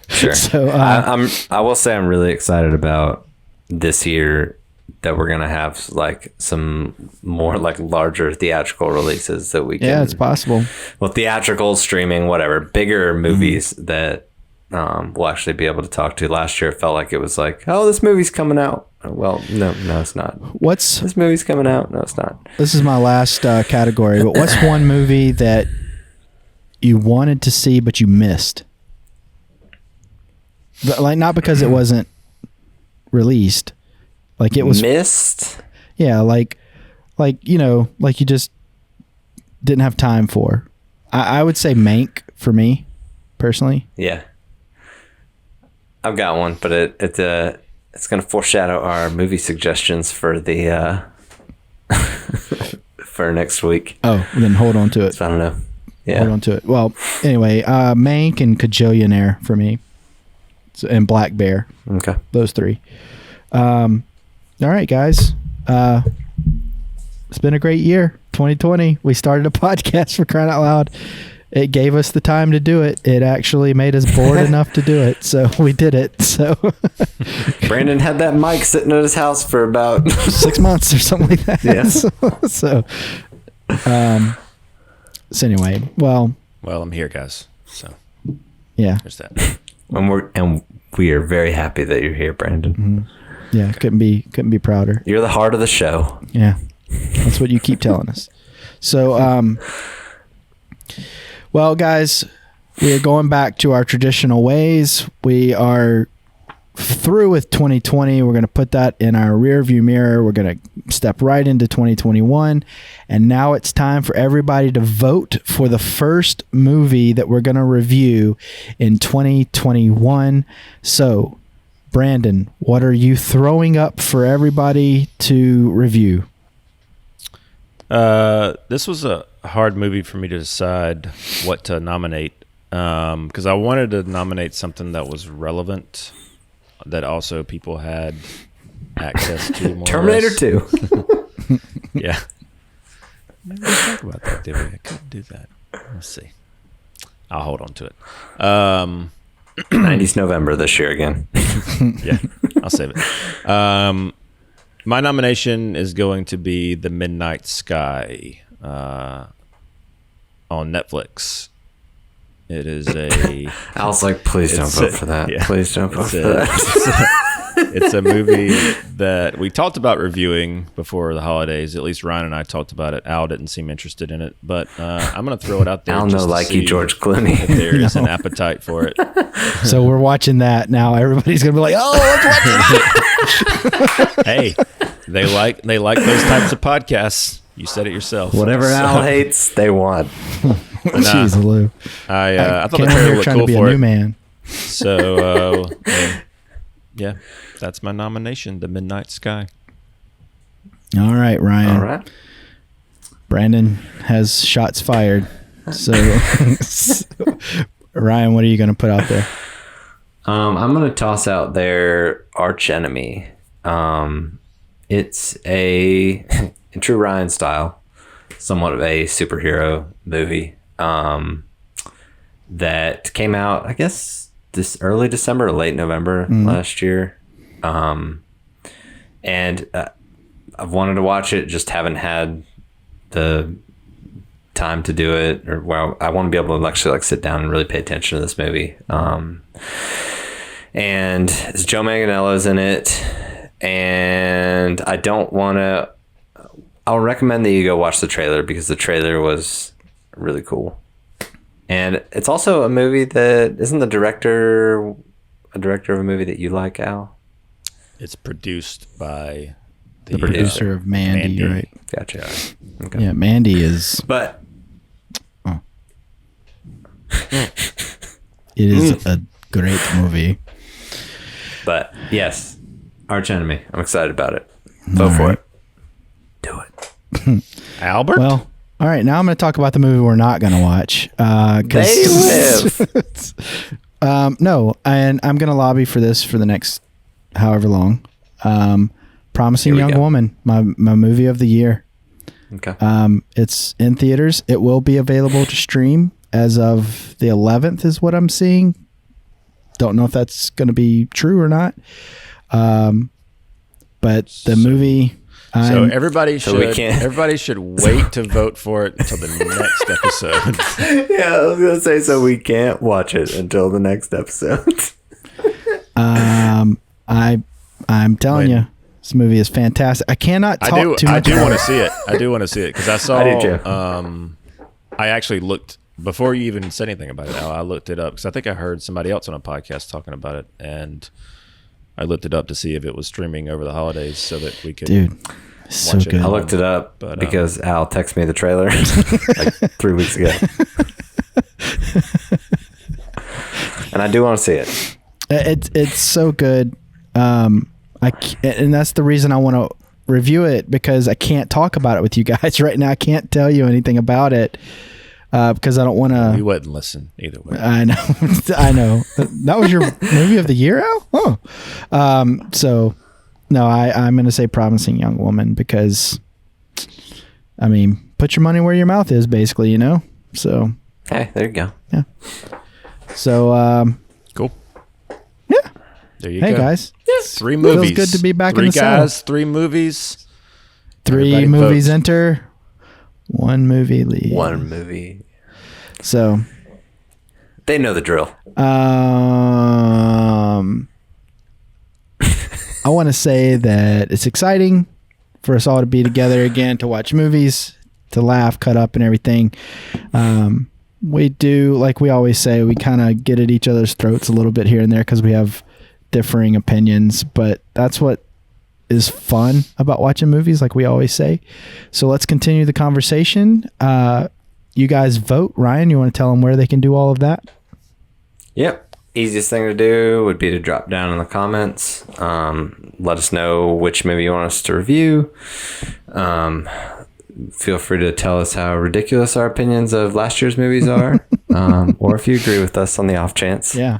sure. So I will say I'm really excited about this year that we're gonna have like some more like larger theatrical releases that we can. Yeah, it's possible. Well, theatrical, streaming, whatever, bigger movies that we'll actually be able to talk to. Last year, it felt like it was like, oh, this movie's coming out. Well, no, it's not. This movie's coming out? No, it's not. This is my last category, but what's one movie that you wanted to see but you missed? But, like, not because it wasn't released, like it was missed. Yeah, like you know, like you just didn't have time for. I would say Mank for me, personally. Yeah, I've got one, but it's going to foreshadow our movie suggestions for the for next week. Oh, then hold on to it. So I don't know. Yeah, hold on to it. Well, anyway, Mank and Kajillionaire for me, and Black Bear. Okay, those 3. All right, guys. It's been a great year, 2020. We started a podcast, for crying out loud. It gave us the time to do it. It actually made us bored enough to do it, so we did it. So Brandon had that mic sitting at his house for about 6 months or something like that. Yeah. So anyway, well, I'm here, guys. So yeah, there's that. And we are very happy that you're here, Brandon. Mm-hmm. Yeah, couldn't be prouder. You're the heart of the show. Yeah, that's what you keep telling us. So, well, guys, we are going back to our traditional ways. We are through with 2020. We're going to put that in our rear view mirror. We're going to step right into 2021. And now it's time for everybody to vote for the first movie that we're going to review in 2021. So, Brandon, what are you throwing up for everybody to review? This was a hard movie for me to decide what to nominate, because I wanted to nominate something that was relevant, that also people had access to. More Terminator 2. Yeah. Maybe we talk about that, did we? I could do that. Let's see. I'll hold on to it. 90s November this year again. Yeah, I'll save it. My nomination is going to be The Midnight Sky on Netflix. It is a... I was like, please don't vote for that. Yeah, please don't vote for that. It's a movie that we talked about reviewing before the holidays. At least Ryan and I talked about it. Al didn't seem interested in it, but I'm going to throw it out there. Al no like you, George Clooney. If there is an appetite for it. So we're watching that now. Everybody's going to be like, "Oh, let's watch that." Hey, they like those types of podcasts. You said it yourself. Whatever Al hates, they want. Jeez, Lou. I thought the trailer looked cool to be for a new it. Man. So yeah, that's my nomination, The Midnight Sky. All right, Ryan. All right. Brandon has shots fired. So, Ryan, what are you going to put out there? I'm going to toss out their arch enemy. It's in true Ryan style, somewhat of a superhero movie that came out, I guess, this early December or late November last year. And I've wanted to watch it, just haven't had the time to do it, or well, I want to be able to actually like sit down and really pay attention to this movie. And it's Joe Manganiello's in it, and I'll recommend that you go watch the trailer because the trailer was really cool. And it's also a movie that isn't a director of a movie that you like, Al? It's produced by The producer of Mandy, right? Gotcha. Okay. Yeah, Mandy is. But it is a great movie. But yes, Arch Enemy. I'm excited about it. Vote for it. Do it. Albert? Well, all right. Now I'm going to talk about the movie we're not going to watch. They live. No, and I'm going to lobby for this for the next however long. Promising Here we Young go. Woman, my movie of the year. Okay. It's in theaters. It will be available to stream as of the 11th is what I'm seeing. Don't know if that's going to be true or not. But the movie... So everybody we should wait to vote for it until the next episode. Yeah, I was gonna say, so we can't watch it until the next episode. I'm telling you, this movie is fantastic. I cannot talk too much. I do about want it. to see it. I do want to see it because I saw. I do too. I actually looked before you even said anything about it. I looked it up because I think I heard somebody else on a podcast talking about it, and I looked it up to see if it was streaming over the holidays so that we could. Dude, so watch it. good. I looked it up because Al texted me the trailer like 3 weeks ago, and I do want to see it. It's so good. And that's the reason I want to review it, because I can't talk about it with you guys right now. I can't tell you anything about it because I don't want to. You wouldn't listen either way. I know. I know. That was your movie of the year, Al? Oh. So, no, I'm going to say Promising Young Woman because, I mean, put your money where your mouth is, basically, you know? So. Hey, there you go. Yeah. So, Cool. yeah. There you Hey, go. guys. Yes. 3 movies. Feels good to be back in Three the saddle. guys, 3 movies. 3 Everybody movies vote. enter, 1 movie leave. One movie. So, They know the drill. I want to say that it's exciting for us all to be together again, to watch movies, to laugh, cut up, and everything. We do, like we always say, we kind of get at each other's throats a little bit here and there because we have differing opinions, but that's what is fun about watching movies, like we always say. So let's continue the conversation. You guys vote. Ryan, you want to tell them where they can do all of that? Yep. Easiest thing to do would be to drop down in the comments. Let us know which movie you want us to review. Feel free to tell us how ridiculous our opinions of last year's movies are, or if you agree with us on the off chance. Yeah.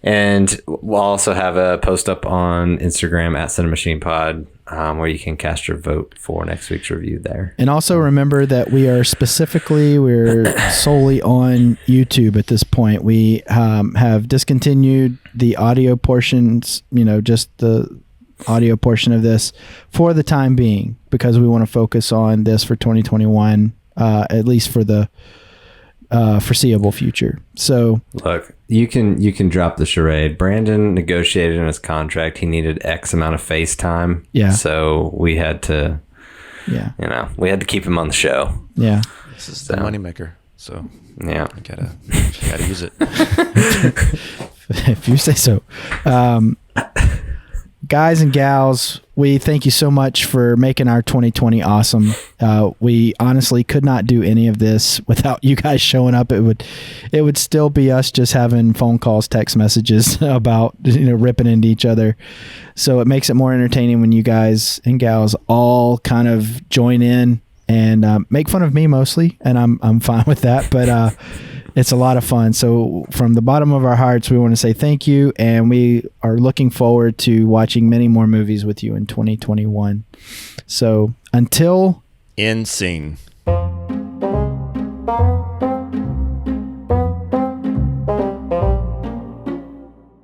And we'll also have a post up on Instagram at CiNEMACHiNE where you can cast your vote for next week's review there. And also remember that we're solely on YouTube at this point. We have discontinued the audio portions, just the audio portion of this for the time being, because we want to focus on this for 2021, at least for the foreseeable future. So look, you can drop the charade. Brandon negotiated in his contract he needed X amount of FaceTime. Yeah. So we had to, we had to keep him on the show. Yeah. This is the moneymaker. So Yeah. you gotta use it. If you say so. Guys and gals, we thank you so much for making our 2020 awesome. We honestly could not do any of this without you guys showing up. It would still be us just having phone calls, text messages about ripping into each other. So it makes it more entertaining when you guys and gals all kind of join in and make fun of me mostly, and I'm fine with that. But it's a lot of fun. So from the bottom of our hearts, we want to say thank you, and we are looking forward to watching many more movies with you in 2021. So until End scene.